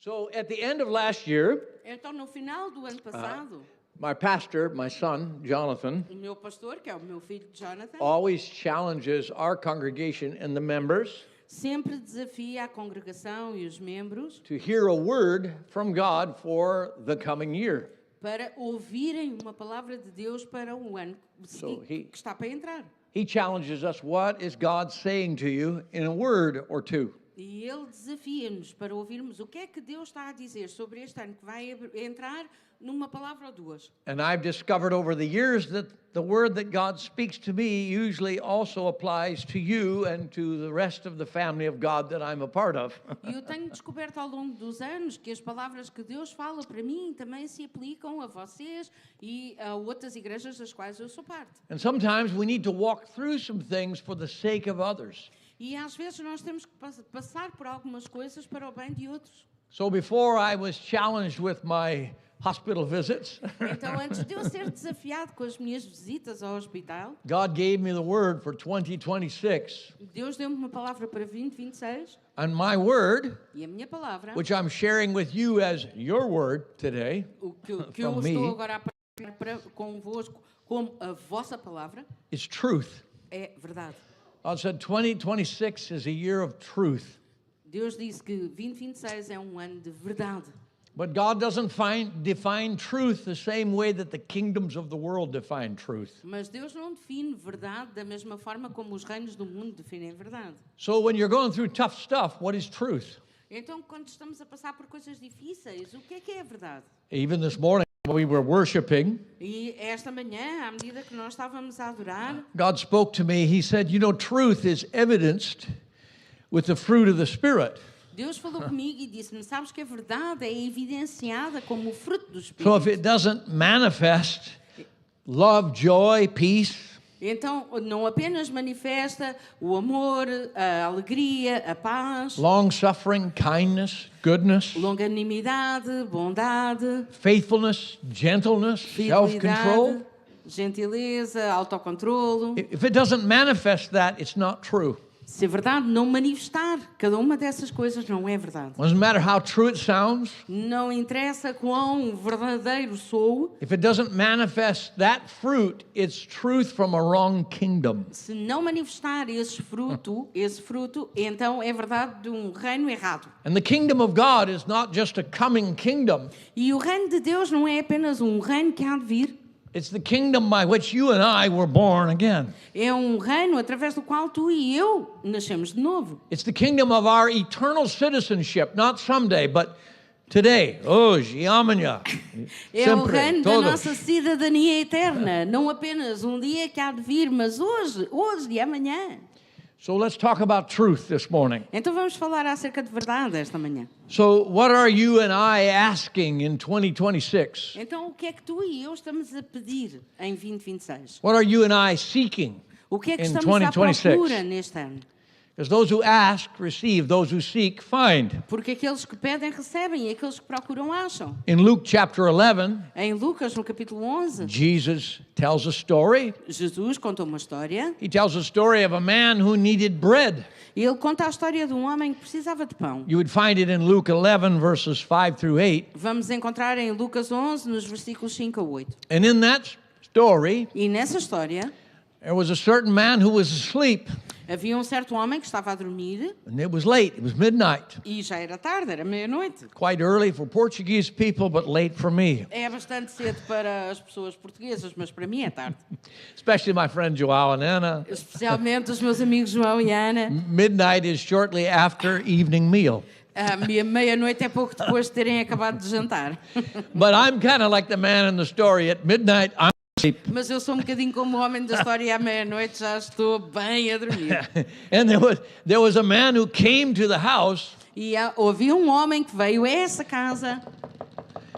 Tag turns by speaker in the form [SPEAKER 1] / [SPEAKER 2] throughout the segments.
[SPEAKER 1] So at the end of last year,
[SPEAKER 2] Então, no final do ano passado,
[SPEAKER 1] my pastor, my son, Jonathan,
[SPEAKER 2] o meu pastor, que é o meu filho Jonathan,
[SPEAKER 1] always challenges our congregation and the members
[SPEAKER 2] sempre desafia a congregação e os membros
[SPEAKER 1] to hear a word from God for the coming year.
[SPEAKER 2] para ouvirem uma palavra de Deus para o ano que está para entrar.
[SPEAKER 1] He challenges us, what is God saying to you in a word or two?
[SPEAKER 2] E ele desafia-nos para ouvirmos o que é que Deus está a dizer sobre este ano que vai entrar numa palavra ou duas.
[SPEAKER 1] And I've discovered over the years that the word that God speaks to me usually also applies to you and to the rest of the family of God that I'm a part of.
[SPEAKER 2] E eu tenho descoberto ao longo dos anos que as palavras que Deus fala para mim também se aplicam a vocês e a outras igrejas das quais eu sou parte.
[SPEAKER 1] And sometimes we need to walk through some things for the sake of others.
[SPEAKER 2] E às vezes nós temos que passar por algumas coisas para o bem de outros.
[SPEAKER 1] So before I was challenged with my hospital visits,
[SPEAKER 2] Então, antes de eu ser desafiado com as minhas visitas ao hospital,
[SPEAKER 1] God gave me the word for 2026.
[SPEAKER 2] Deus deu-me uma palavra para 2026
[SPEAKER 1] And my word,
[SPEAKER 2] e a minha palavra,
[SPEAKER 1] which I'm sharing with you as your word today,
[SPEAKER 2] o que eu
[SPEAKER 1] from
[SPEAKER 2] estou
[SPEAKER 1] me,
[SPEAKER 2] agora a partilhar convosco como a vossa palavra,
[SPEAKER 1] is truth.
[SPEAKER 2] é verdade.
[SPEAKER 1] God said 2026 is a year of truth.
[SPEAKER 2] Deus disse que 2026 é um ano de verdade.
[SPEAKER 1] But God doesn't define truth the same way that the kingdoms of the world define truth.
[SPEAKER 2] Mas Deus não define verdade da mesma forma como os reinos do mundo definem verdade.
[SPEAKER 1] So when you're going through tough stuff, what is truth?
[SPEAKER 2] Então, quando estamos a passar por coisas difíceis, o que é verdade?
[SPEAKER 1] Even this morning when we were worshiping,
[SPEAKER 2] E esta manhã, à medida que nós estávamos a adorar,
[SPEAKER 1] God spoke to me. He said, you know, truth is evidenced with the fruit of the Spirit.
[SPEAKER 2] Deus falou comigo e disse-me, sabes que a verdade é evidenciada como o fruto do Espírito.
[SPEAKER 1] So if it doesn't manifest love, joy, peace,
[SPEAKER 2] Então, não apenas manifesta o amor, a alegria, a paz,
[SPEAKER 1] long-suffering, kindness, goodness,
[SPEAKER 2] longanimidade, bondade,
[SPEAKER 1] faithfulness, gentleness, self-control.
[SPEAKER 2] fidelidade, gentileza, autocontrolo.
[SPEAKER 1] If it doesn't manifest that, it's not true.
[SPEAKER 2] Se a verdade não manifestar cada uma dessas coisas, não é verdade.
[SPEAKER 1] Doesn't matter how true it sounds.
[SPEAKER 2] Não interessa quão verdadeiro sou,
[SPEAKER 1] If it doesn't manifest that fruit, it's truth from a wrong kingdom.
[SPEAKER 2] se não manifestar esse fruto, então é verdade de um reino errado.
[SPEAKER 1] And the kingdom of God is not just a coming kingdom.
[SPEAKER 2] E o reino de Deus não é apenas um reino que há de vir,
[SPEAKER 1] It's the kingdom by which you and I were born again.
[SPEAKER 2] é um reino através do qual tu e eu nascemos de novo.
[SPEAKER 1] It's the kingdom of our eternal citizenship, not someday, but today. Hoje, amanhã.
[SPEAKER 2] É o
[SPEAKER 1] Sempre,
[SPEAKER 2] reino da
[SPEAKER 1] todos.
[SPEAKER 2] nossa cidadania eterna, não apenas um dia que há de vir, mas hoje e amanhã.
[SPEAKER 1] So let's talk about truth this morning.
[SPEAKER 2] Então vamos falar acerca de verdade esta manhã.
[SPEAKER 1] So what are you and I asking in 2026?
[SPEAKER 2] Então o que é que tu e eu estamos a pedir em 2026?
[SPEAKER 1] What are you and I seeking?
[SPEAKER 2] O que é que
[SPEAKER 1] In
[SPEAKER 2] estamos à
[SPEAKER 1] 2026.
[SPEAKER 2] procura neste ano?
[SPEAKER 1] Because those who ask receive, those who seek find.
[SPEAKER 2] Porque aqueles que pedem recebem e aqueles que procuram acham.
[SPEAKER 1] In Luke chapter 11,
[SPEAKER 2] Em Lucas, no capítulo 11,
[SPEAKER 1] Jesus tells a story.
[SPEAKER 2] Jesus contou uma história.
[SPEAKER 1] He tells a story of a man who needed bread.
[SPEAKER 2] E ele conta a história de um homem que precisava de pão.
[SPEAKER 1] You would find it in Luke 11 verses 5 through 8.
[SPEAKER 2] Vamos encontrar em Lucas 11, nos versículos 5 a 8.
[SPEAKER 1] And in that story,
[SPEAKER 2] E nessa história,
[SPEAKER 1] there was a certain man who was asleep.
[SPEAKER 2] havia um certo homem que estava a dormir
[SPEAKER 1] And it was late. It was midnight.
[SPEAKER 2] e já era tarde, era meia-noite.
[SPEAKER 1] Quite early for Portuguese people, but late for me.
[SPEAKER 2] É bastante cedo para as pessoas portuguesas, mas para mim é tarde.
[SPEAKER 1] Especially my friend Joao and Anna.
[SPEAKER 2] Especialmente os meus amigos João e Ana.
[SPEAKER 1] Midnight is shortly after evening meal.
[SPEAKER 2] A meia-noite é pouco depois de terem acabado de jantar.
[SPEAKER 1] But I'm kind of like the man in the story. At midnight, I'm asleep.
[SPEAKER 2] Mas eu sou um bocadinho como o homem da história e à meia-noite já estou bem a dormir.
[SPEAKER 1] And there was a man who came to the house
[SPEAKER 2] E havia um homem que veio a essa casa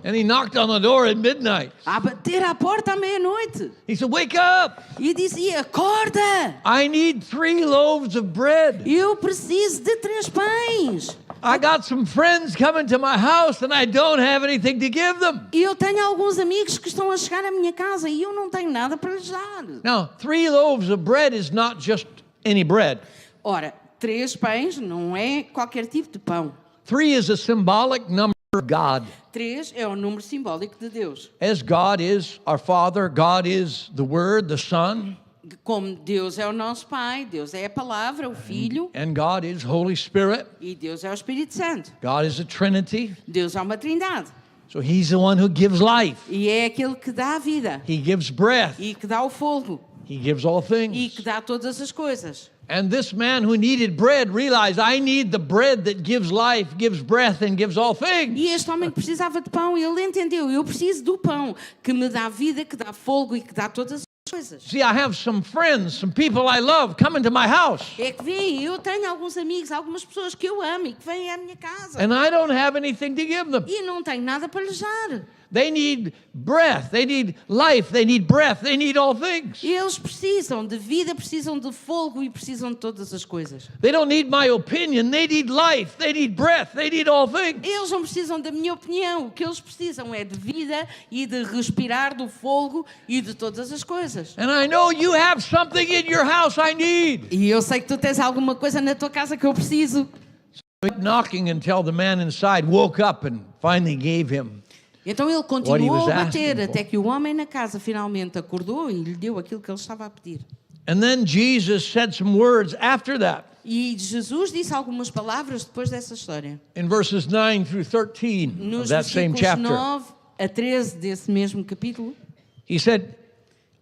[SPEAKER 1] and he knocked on the door at midnight.
[SPEAKER 2] a bater à porta à meia-noite.
[SPEAKER 1] He said, "Wake up!
[SPEAKER 2] E dizia, acorda!
[SPEAKER 1] I need 3 loaves of bread.
[SPEAKER 2] Eu preciso de 3 pães.
[SPEAKER 1] I got some friends coming to my house and I don't have anything to give them."
[SPEAKER 2] E eu tenho alguns amigos que estão a chegar à minha casa e eu não tenho nada para lhes dar.
[SPEAKER 1] Now, 3 loaves of bread is not just any bread.
[SPEAKER 2] Ora, 3 pães não é qualquer tipo de pão.
[SPEAKER 1] 3 is a symbolic number of God.
[SPEAKER 2] 3 é o número simbólico de Deus.
[SPEAKER 1] As God is our Father, God is the Word, the Son,
[SPEAKER 2] Como Deus é o nosso Pai, Deus é a Palavra, o Filho,
[SPEAKER 1] and God is Holy Spirit.
[SPEAKER 2] e Deus é o Espírito Santo.
[SPEAKER 1] God is a Trinity.
[SPEAKER 2] Deus é uma trindade.
[SPEAKER 1] So He's the one who gives life.
[SPEAKER 2] E é aquele que dá a vida,
[SPEAKER 1] He gives breath.
[SPEAKER 2] e que dá o fogo,
[SPEAKER 1] He gives all
[SPEAKER 2] e
[SPEAKER 1] things.
[SPEAKER 2] que dá todas as coisas.
[SPEAKER 1] And this man who needed bread realized, I need the bread that gives life, gives breath, and gives all things.
[SPEAKER 2] E este homem que precisava de pão, ele entendeu, eu preciso do pão, que me dá vida, que dá fogo e que dá todas as coisas.
[SPEAKER 1] See, I have some friends, some people I love coming to my house.
[SPEAKER 2] É que vem, eu tenho alguns amigos, algumas pessoas que eu amo e que vêm à minha casa.
[SPEAKER 1] And I don't have anything to give them.
[SPEAKER 2] E não tenho nada para lhes dar.
[SPEAKER 1] They need breath, they need life, they need breath, they need all things.
[SPEAKER 2] E eles precisam de vida, precisam de fogo e precisam de todas as coisas.
[SPEAKER 1] They don't need my opinion, they need life, they need breath, they need all things.
[SPEAKER 2] Eles não precisam da minha opinião, o que eles precisam é de vida e de respirar do fogo e de todas as coisas.
[SPEAKER 1] And I know you have something in your house I need.
[SPEAKER 2] E eu sei que tu tens alguma coisa na tua casa que eu preciso.
[SPEAKER 1] Knocking until the man inside woke up and finally gave him.
[SPEAKER 2] Então ele
[SPEAKER 1] What he
[SPEAKER 2] continuou
[SPEAKER 1] was
[SPEAKER 2] a bater
[SPEAKER 1] asking for.
[SPEAKER 2] até que o homem na casa finalmente acordou e lhe deu aquilo que ele estava a pedir.
[SPEAKER 1] And then Jesus said some words after that
[SPEAKER 2] E Jesus disse algumas palavras depois dessa história.
[SPEAKER 1] in verses 9 through 13 of
[SPEAKER 2] Nos
[SPEAKER 1] that same
[SPEAKER 2] versículos
[SPEAKER 1] chapter.
[SPEAKER 2] 9 a 13 desse mesmo capítulo,
[SPEAKER 1] He said,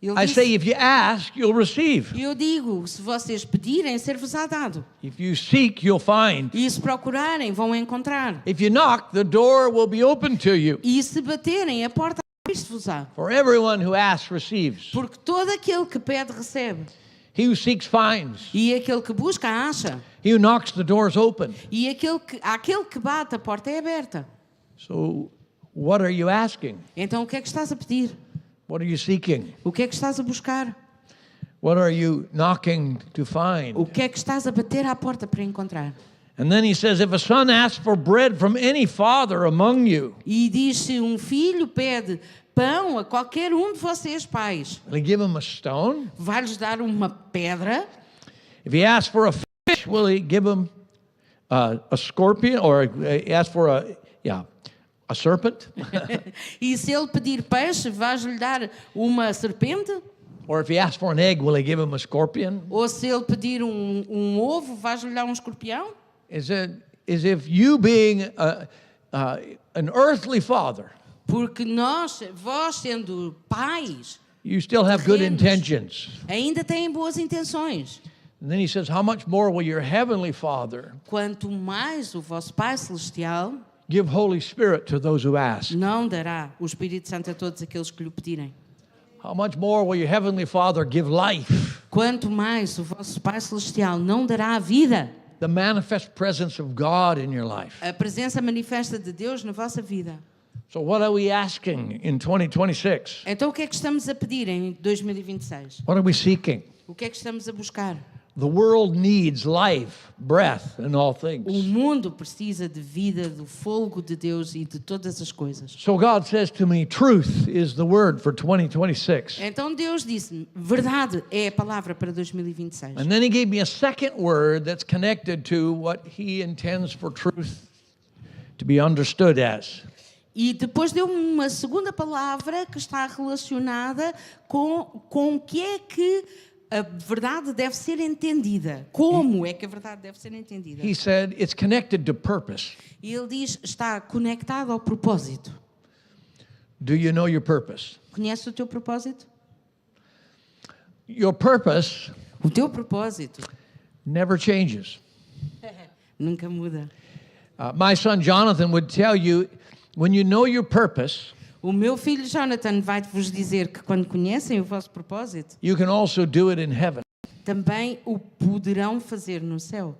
[SPEAKER 2] ele
[SPEAKER 1] I say,
[SPEAKER 2] disse,
[SPEAKER 1] if you ask, you'll receive.
[SPEAKER 2] eu digo, se vocês pedirem, ser-vos-á dado.
[SPEAKER 1] If you seek, you'll find.
[SPEAKER 2] E se procurarem, vão encontrar.
[SPEAKER 1] If you knock, the door will be open to you.
[SPEAKER 2] E se baterem, a porta abrir-se-vos-á.
[SPEAKER 1] For everyone who asks receives.
[SPEAKER 2] Porque todo aquele que pede, recebe.
[SPEAKER 1] He who seeks finds.
[SPEAKER 2] E aquele que busca, acha.
[SPEAKER 1] He who knocks, the door is open.
[SPEAKER 2] E aquele que bate, a porta é aberta.
[SPEAKER 1] So, what are you asking?
[SPEAKER 2] Então o que é que estás a pedir?
[SPEAKER 1] What are you seeking?
[SPEAKER 2] O que é que estás a buscar?
[SPEAKER 1] What are you knocking to
[SPEAKER 2] O
[SPEAKER 1] find?
[SPEAKER 2] que é que estás a bater à porta para encontrar?
[SPEAKER 1] And then he says, if a son asks for bread from any father among you,
[SPEAKER 2] E diz, se um filho pede pão a qualquer um de vocês, pais,
[SPEAKER 1] will he give him a stone?
[SPEAKER 2] vai-lhes dar uma pedra?
[SPEAKER 1] If he asks for a fish, will he give him a scorpion? Or he asks for a serpent?
[SPEAKER 2] E se ele pedir peixe, vais-lhe dar uma serpente?
[SPEAKER 1] Or if he asks for an egg, will he give him a scorpion?
[SPEAKER 2] Ou se ele pedir um ovo, vais-lhe dar um escorpião?
[SPEAKER 1] Is if you being an earthly father,
[SPEAKER 2] Porque vós sendo pais,
[SPEAKER 1] you still have good
[SPEAKER 2] terrenos,
[SPEAKER 1] intentions.
[SPEAKER 2] ainda têm boas intenções.
[SPEAKER 1] And then he says, how much more will your heavenly Father
[SPEAKER 2] Quanto mais o vosso Pai Celestial
[SPEAKER 1] give Holy Spirit to those who ask?
[SPEAKER 2] não dará o Espírito Santo a todos aqueles que lhe pedirem.
[SPEAKER 1] How much more will your heavenly Father give life?
[SPEAKER 2] Quanto mais o vosso Pai Celestial não dará a vida,
[SPEAKER 1] The manifest presence of God in your life.
[SPEAKER 2] a presença manifesta de Deus na vossa vida.
[SPEAKER 1] So what are we asking in 2026?
[SPEAKER 2] Então o que é que estamos a pedir em 2026?
[SPEAKER 1] What are we seeking?
[SPEAKER 2] O que é que estamos a buscar?
[SPEAKER 1] The world needs life, breath, and all
[SPEAKER 2] O
[SPEAKER 1] things.
[SPEAKER 2] mundo precisa de vida, do fogo de Deus e de todas as coisas.
[SPEAKER 1] So God says to me, truth is the word for 2026.
[SPEAKER 2] Então Deus disse, verdade é a palavra para 2026.
[SPEAKER 1] And then he gave me a second word that's connected to what he intends for truth to be understood as.
[SPEAKER 2] E depois deu-me uma segunda palavra que está relacionada com o que é que a verdade deve ser entendida. Como é que a verdade deve ser entendida?
[SPEAKER 1] He said it's connected to purpose.
[SPEAKER 2] E ele diz, está conectado ao propósito.
[SPEAKER 1] Do you know your purpose?
[SPEAKER 2] Conhece o teu propósito?
[SPEAKER 1] Your purpose
[SPEAKER 2] O teu propósito
[SPEAKER 1] never changes.
[SPEAKER 2] nunca muda.
[SPEAKER 1] My son Jonathan would tell you, when you know your purpose,
[SPEAKER 2] O meu filho Jonathan vai-vos dizer que quando conhecem o vosso propósito,
[SPEAKER 1] you can also do it in heaven.
[SPEAKER 2] também o poderão fazer no céu.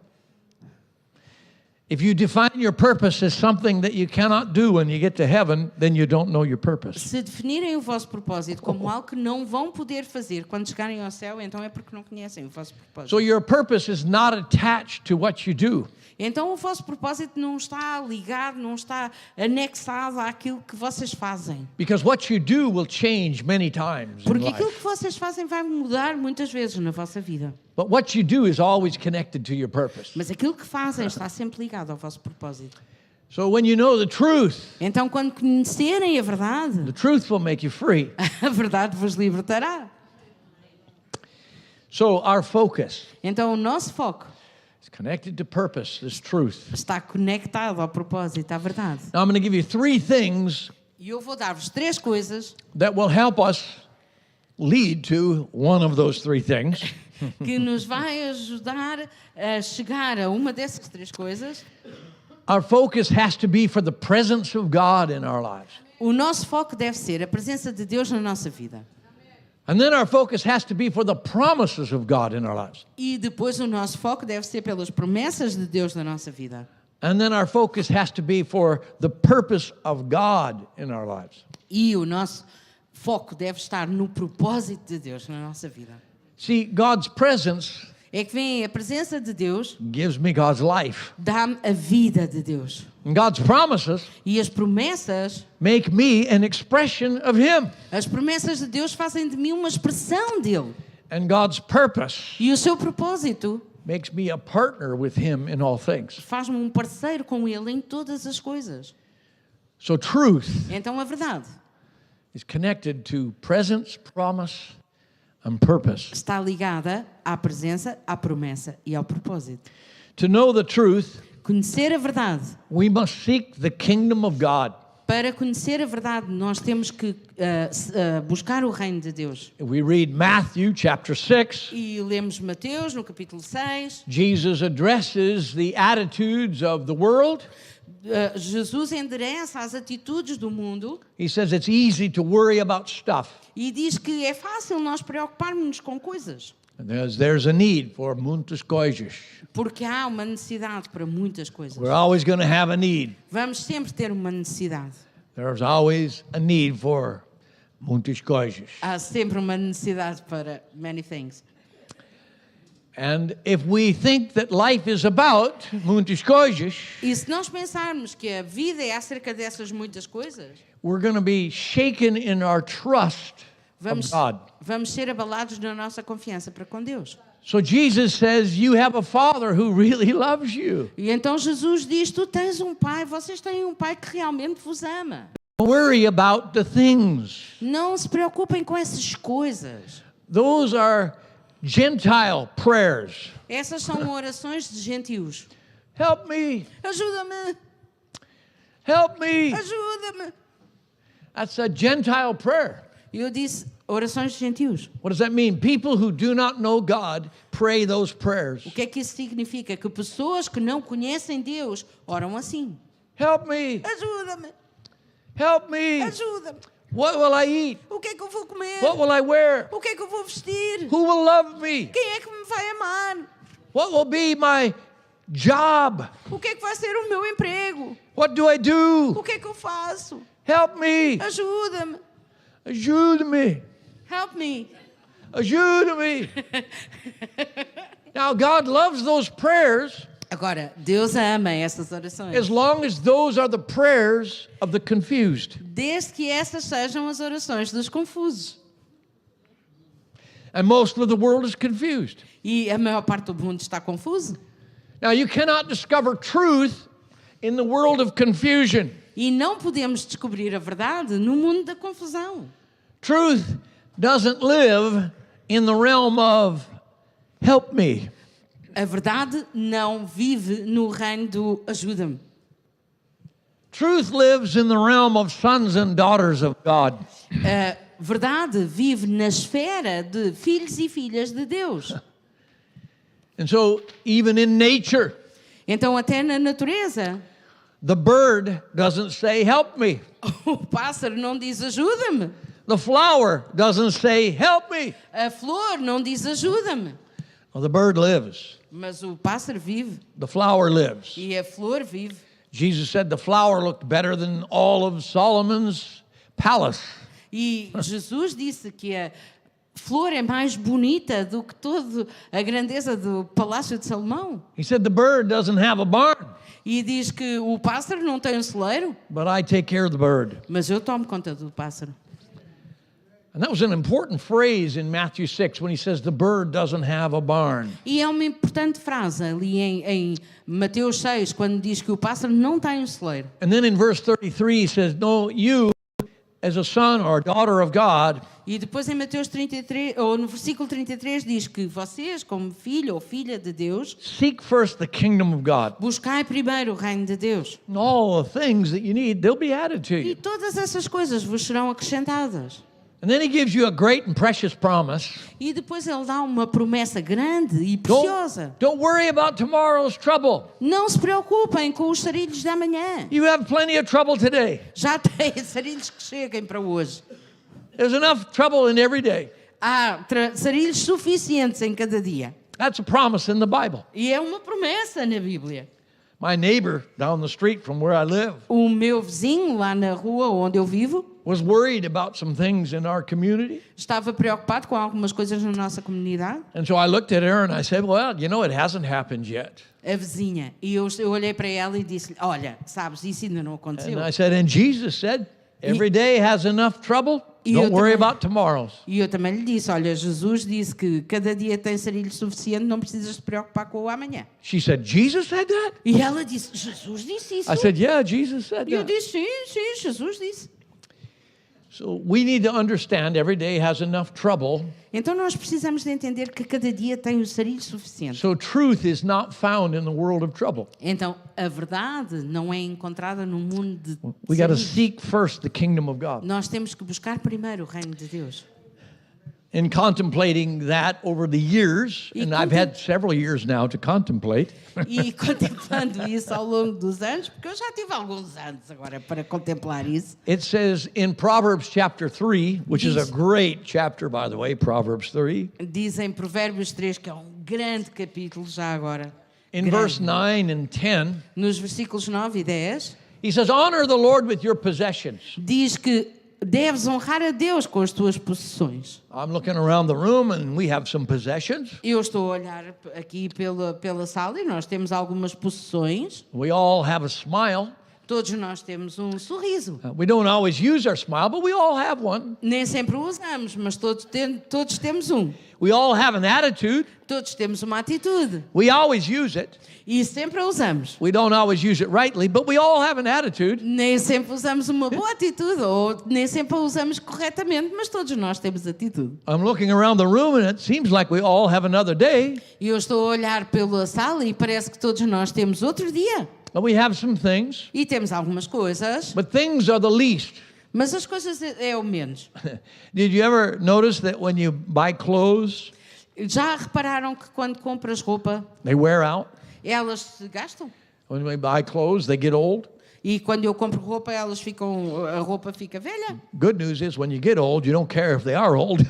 [SPEAKER 1] If you define your purpose as something that you cannot do when you get to heaven, then you don't know your purpose.
[SPEAKER 2] Se definirem o vosso propósito como algo que não vão poder fazer quando chegarem ao céu, então é porque não conhecem o vosso propósito.
[SPEAKER 1] So your purpose is not attached to what you do.
[SPEAKER 2] Então o vosso propósito não está ligado, não está anexado àquilo que vocês fazem.
[SPEAKER 1] Because what you do will change many times in
[SPEAKER 2] Porque aquilo
[SPEAKER 1] life.
[SPEAKER 2] que vocês fazem vai mudar muitas vezes na vossa vida.
[SPEAKER 1] But what you do is always connected to your purpose.
[SPEAKER 2] Mas aquilo que fazem está sempre ligado ao vosso propósito.
[SPEAKER 1] So when you know the truth
[SPEAKER 2] Então, quando conhecerem a verdade,
[SPEAKER 1] will make you free.
[SPEAKER 2] a verdade vos libertará.
[SPEAKER 1] So our focus
[SPEAKER 2] Então, o nosso foco
[SPEAKER 1] is connected to purpose, this truth.
[SPEAKER 2] está conectado ao propósito, à verdade.
[SPEAKER 1] Now I'm going to give you 3 things
[SPEAKER 2] E eu vou dar-vos 3 coisas
[SPEAKER 1] that will help us lead to one of those 3 things.
[SPEAKER 2] que nos vai ajudar a chegar a uma dessas 3 coisas.
[SPEAKER 1] Our focus has to be for the presence of God in our lives.
[SPEAKER 2] O nosso foco deve ser a presença de Deus na nossa vida.
[SPEAKER 1] And then our focus has to be for the promises of God in our lives.
[SPEAKER 2] E depois o nosso foco deve ser pelas promessas de Deus na nossa vida.
[SPEAKER 1] And then our focus has to be for the purpose of God in our lives.
[SPEAKER 2] E o nosso foco deve estar no propósito de Deus na nossa vida.
[SPEAKER 1] See, God's presence
[SPEAKER 2] É que vem a presença de Deus,
[SPEAKER 1] gives me God's life.
[SPEAKER 2] dá-me a vida de Deus.
[SPEAKER 1] And God's promises
[SPEAKER 2] E as promessas
[SPEAKER 1] an expression of Him.
[SPEAKER 2] As promessas de Deus fazem de mim uma expressão dele.
[SPEAKER 1] And God's purpose
[SPEAKER 2] E o seu propósito
[SPEAKER 1] makes me a partner with Him in all things.
[SPEAKER 2] faz-me um parceiro com ele em todas as coisas.
[SPEAKER 1] So truth
[SPEAKER 2] Então a verdade
[SPEAKER 1] is connected to presence, promise, and purpose.
[SPEAKER 2] está ligada à presença, à promessa e ao propósito.
[SPEAKER 1] To know the truth,
[SPEAKER 2] Conhecer a verdade.
[SPEAKER 1] we must seek the kingdom of God.
[SPEAKER 2] Para conhecer a verdade, nós temos que buscar o reino de Deus.
[SPEAKER 1] We read Matthew chapter 6.
[SPEAKER 2] E lemos Mateus no capítulo 6.
[SPEAKER 1] Jesus addresses the attitudes of the world.
[SPEAKER 2] Jesus endereça as atitudes do mundo.
[SPEAKER 1] He says it's easy to worry about stuff.
[SPEAKER 2] E diz que é fácil nós preocuparmos com coisas.
[SPEAKER 1] And there's a need for muitas coisas.
[SPEAKER 2] Porque há uma necessidade para muitas coisas.
[SPEAKER 1] We're always going to have a need.
[SPEAKER 2] Vamos sempre ter uma necessidade.
[SPEAKER 1] There's always a need for muitas coisas.
[SPEAKER 2] Há sempre uma necessidade para many things.
[SPEAKER 1] And if we think that life is about muitas coisas,
[SPEAKER 2] E se nós pensarmos que a vida é acerca dessas muitas coisas,
[SPEAKER 1] we're going to be shaken in our trust of God.
[SPEAKER 2] vamos ser abalados na nossa confiança para com Deus.
[SPEAKER 1] So Jesus says, you have a Father who really loves you.
[SPEAKER 2] E então Jesus diz, tu tens um pai, vocês têm um pai que realmente vos ama.
[SPEAKER 1] Don't worry about the things.
[SPEAKER 2] Não se preocupem com essas coisas.
[SPEAKER 1] Those are Gentile prayers.
[SPEAKER 2] Essas são orações de gentios.
[SPEAKER 1] Help me,
[SPEAKER 2] Ajuda-me,
[SPEAKER 1] help me.
[SPEAKER 2] ajuda-me.
[SPEAKER 1] That's a Gentile prayer.
[SPEAKER 2] E eu disse, orações de gentios.
[SPEAKER 1] What does that mean? People who do not know God pray those prayers.
[SPEAKER 2] O que é que isso significa? Que pessoas que não conhecem Deus oram assim.
[SPEAKER 1] Help me,
[SPEAKER 2] Ajuda-me,
[SPEAKER 1] help me.
[SPEAKER 2] ajuda-me.
[SPEAKER 1] What will I eat?
[SPEAKER 2] O que é que eu vou comer?
[SPEAKER 1] What will I wear?
[SPEAKER 2] O que é que eu vou vestir?
[SPEAKER 1] Who will love me?
[SPEAKER 2] Quem é que me vai amar?
[SPEAKER 1] What will be my job?
[SPEAKER 2] O que é que vai ser o meu emprego?
[SPEAKER 1] What do I do?
[SPEAKER 2] O que é que eu faço?
[SPEAKER 1] Help me,
[SPEAKER 2] Ajuda-me.
[SPEAKER 1] ajude-me,
[SPEAKER 2] Help me.
[SPEAKER 1] ajude-me. Now God loves those prayers
[SPEAKER 2] Agora, Deus ama essas orações.
[SPEAKER 1] as long as those are the prayers of the confused.
[SPEAKER 2] Desde que essas sejam as orações dos confusos.
[SPEAKER 1] And most of the world is confused.
[SPEAKER 2] E a maior parte do mundo está confuso.
[SPEAKER 1] Now you cannot discover truth in the world of confusion.
[SPEAKER 2] E não podemos descobrir a verdade no mundo da confusão.
[SPEAKER 1] Truth doesn't live in the realm of help me.
[SPEAKER 2] A verdade não vive no reino do ajuda-me.
[SPEAKER 1] Truth lives in the realm of sons and daughters of God.
[SPEAKER 2] A verdade vive na esfera de filhos e filhas de Deus.
[SPEAKER 1] And so even in nature,
[SPEAKER 2] Então até na natureza,
[SPEAKER 1] the bird doesn't say help me.
[SPEAKER 2] o pássaro não diz ajuda-me.
[SPEAKER 1] The flower doesn't say help me.
[SPEAKER 2] A flor não diz ajuda-me.
[SPEAKER 1] Well, the bird lives.
[SPEAKER 2] Mas o pássaro vive
[SPEAKER 1] The flower lives.
[SPEAKER 2] e a flor vive.
[SPEAKER 1] Jesus said the flower looked better than all of Solomon's palace.
[SPEAKER 2] E Jesus disse que a flor é mais bonita do que toda a grandeza do Palácio de Salomão.
[SPEAKER 1] He said the bird doesn't have a barn,
[SPEAKER 2] E diz que o pássaro não tem um celeiro,
[SPEAKER 1] but I take care of the bird.
[SPEAKER 2] mas eu tomo conta do pássaro.
[SPEAKER 1] And that was an important phrase in Matthew 6 when he says the bird doesn't have a barn.
[SPEAKER 2] E é uma importante frase ali em Mateus 6, quando diz que o pássaro não tem um celeiro.
[SPEAKER 1] And then in verse 33 he says, no, you as a son or daughter of God,
[SPEAKER 2] E depois em Mateus 33, ou no versículo 33 diz que vocês, como filho ou filha de Deus,
[SPEAKER 1] seek first the kingdom of God.
[SPEAKER 2] buscai primeiro o reino de Deus.
[SPEAKER 1] And all the things that you need, they'll be added to
[SPEAKER 2] E
[SPEAKER 1] you.
[SPEAKER 2] todas essas coisas vos serão acrescentadas.
[SPEAKER 1] And then he gives you a great and precious promise.
[SPEAKER 2] E depois ele dá uma promessa grande e preciosa.
[SPEAKER 1] Don't worry about tomorrow's trouble.
[SPEAKER 2] Não se preocupem com os sarilhos da manhã.
[SPEAKER 1] You have plenty of trouble today.
[SPEAKER 2] Já tem sarilhos que cheguem para hoje.
[SPEAKER 1] There's enough trouble in every day.
[SPEAKER 2] Há sarilhos suficientes em cada dia.
[SPEAKER 1] That's a promise in the Bible.
[SPEAKER 2] E é uma promessa na Bíblia.
[SPEAKER 1] My neighbor down the street from where I live
[SPEAKER 2] O meu vizinho lá na rua onde eu vivo
[SPEAKER 1] was worried about some things in our community.
[SPEAKER 2] estava preocupado com algumas coisas na nossa comunidade.
[SPEAKER 1] And so I looked at her and I said, well, you know, it hasn't happened yet.
[SPEAKER 2] A vizinha. E eu olhei para ela e disse-lhe, olha, sabes, isso ainda não aconteceu.
[SPEAKER 1] And I said, and Jesus said, every day has enough trouble. Don't worry about tomorrow's.
[SPEAKER 2] E eu também lhe disse, olha, Jesus disse que cada dia tem sarilho suficiente, não precisas te preocupar com o amanhã.
[SPEAKER 1] She said, Jesus said that?
[SPEAKER 2] E ela disse, Jesus disse isso.
[SPEAKER 1] I said, yeah, Jesus said
[SPEAKER 2] E eu
[SPEAKER 1] that.
[SPEAKER 2] disse, sim, Jesus disse.
[SPEAKER 1] So we need to understand every day has enough trouble.
[SPEAKER 2] Então nós precisamos de entender que cada dia tem o sarilho suficiente.
[SPEAKER 1] So truth is not found in the world of trouble.
[SPEAKER 2] Então a verdade não é encontrada no mundo de
[SPEAKER 1] We got to
[SPEAKER 2] sarilhos.
[SPEAKER 1] seek first the kingdom of God.
[SPEAKER 2] Nós temos que buscar primeiro o reino de Deus.
[SPEAKER 1] In contemplating that over the years,
[SPEAKER 2] E
[SPEAKER 1] and I've had several years now to contemplate,
[SPEAKER 2] E contemplando isso ao longo dos anos, porque eu já tive alguns anos agora para contemplar isso.
[SPEAKER 1] it says in Proverbs chapter 3, which is a great chapter, by the way, Proverbs 3,
[SPEAKER 2] Diz em Provérbios 3, que é um grande capítulo já agora.
[SPEAKER 1] in
[SPEAKER 2] Grande.
[SPEAKER 1] verse 9 and 10,
[SPEAKER 2] Nos versículos 9 e 10,
[SPEAKER 1] he says, honor the Lord with your possessions.
[SPEAKER 2] diz que deves honrar a Deus com as tuas possessões.
[SPEAKER 1] I'm looking around the room and we have some possessions.
[SPEAKER 2] Eu estou a olhar aqui pela sala e nós temos algumas possessões.
[SPEAKER 1] We all have a smile.
[SPEAKER 2] Todos nós temos um sorriso.
[SPEAKER 1] We don't always use our smile, but we all have one.
[SPEAKER 2] Nem sempre o usamos, mas todos temos um.
[SPEAKER 1] We all have an attitude.
[SPEAKER 2] Todos temos uma atitude.
[SPEAKER 1] We always use it.
[SPEAKER 2] E sempre a usamos.
[SPEAKER 1] We don't always use it rightly, but we all have an attitude.
[SPEAKER 2] Nem sempre usamos uma boa atitude, ou nem sempre a usamos corretamente, mas todos nós temos atitude.
[SPEAKER 1] I'm looking around the room and it seems like we all have another day,
[SPEAKER 2] E eu estou a olhar pela sala e parece que todos nós temos outro dia.
[SPEAKER 1] but we have some things.
[SPEAKER 2] E temos algumas coisas,
[SPEAKER 1] But things are the least.
[SPEAKER 2] mas as coisas é o menos.
[SPEAKER 1] Did you ever notice that when you buy clothes,
[SPEAKER 2] Já repararam que quando compras roupa,
[SPEAKER 1] they wear out?
[SPEAKER 2] elas se gastam?
[SPEAKER 1] When we buy clothes, they get old.
[SPEAKER 2] E quando eu compro roupa, a roupa fica velha?
[SPEAKER 1] Good news is when you get old, you don't care if they are old.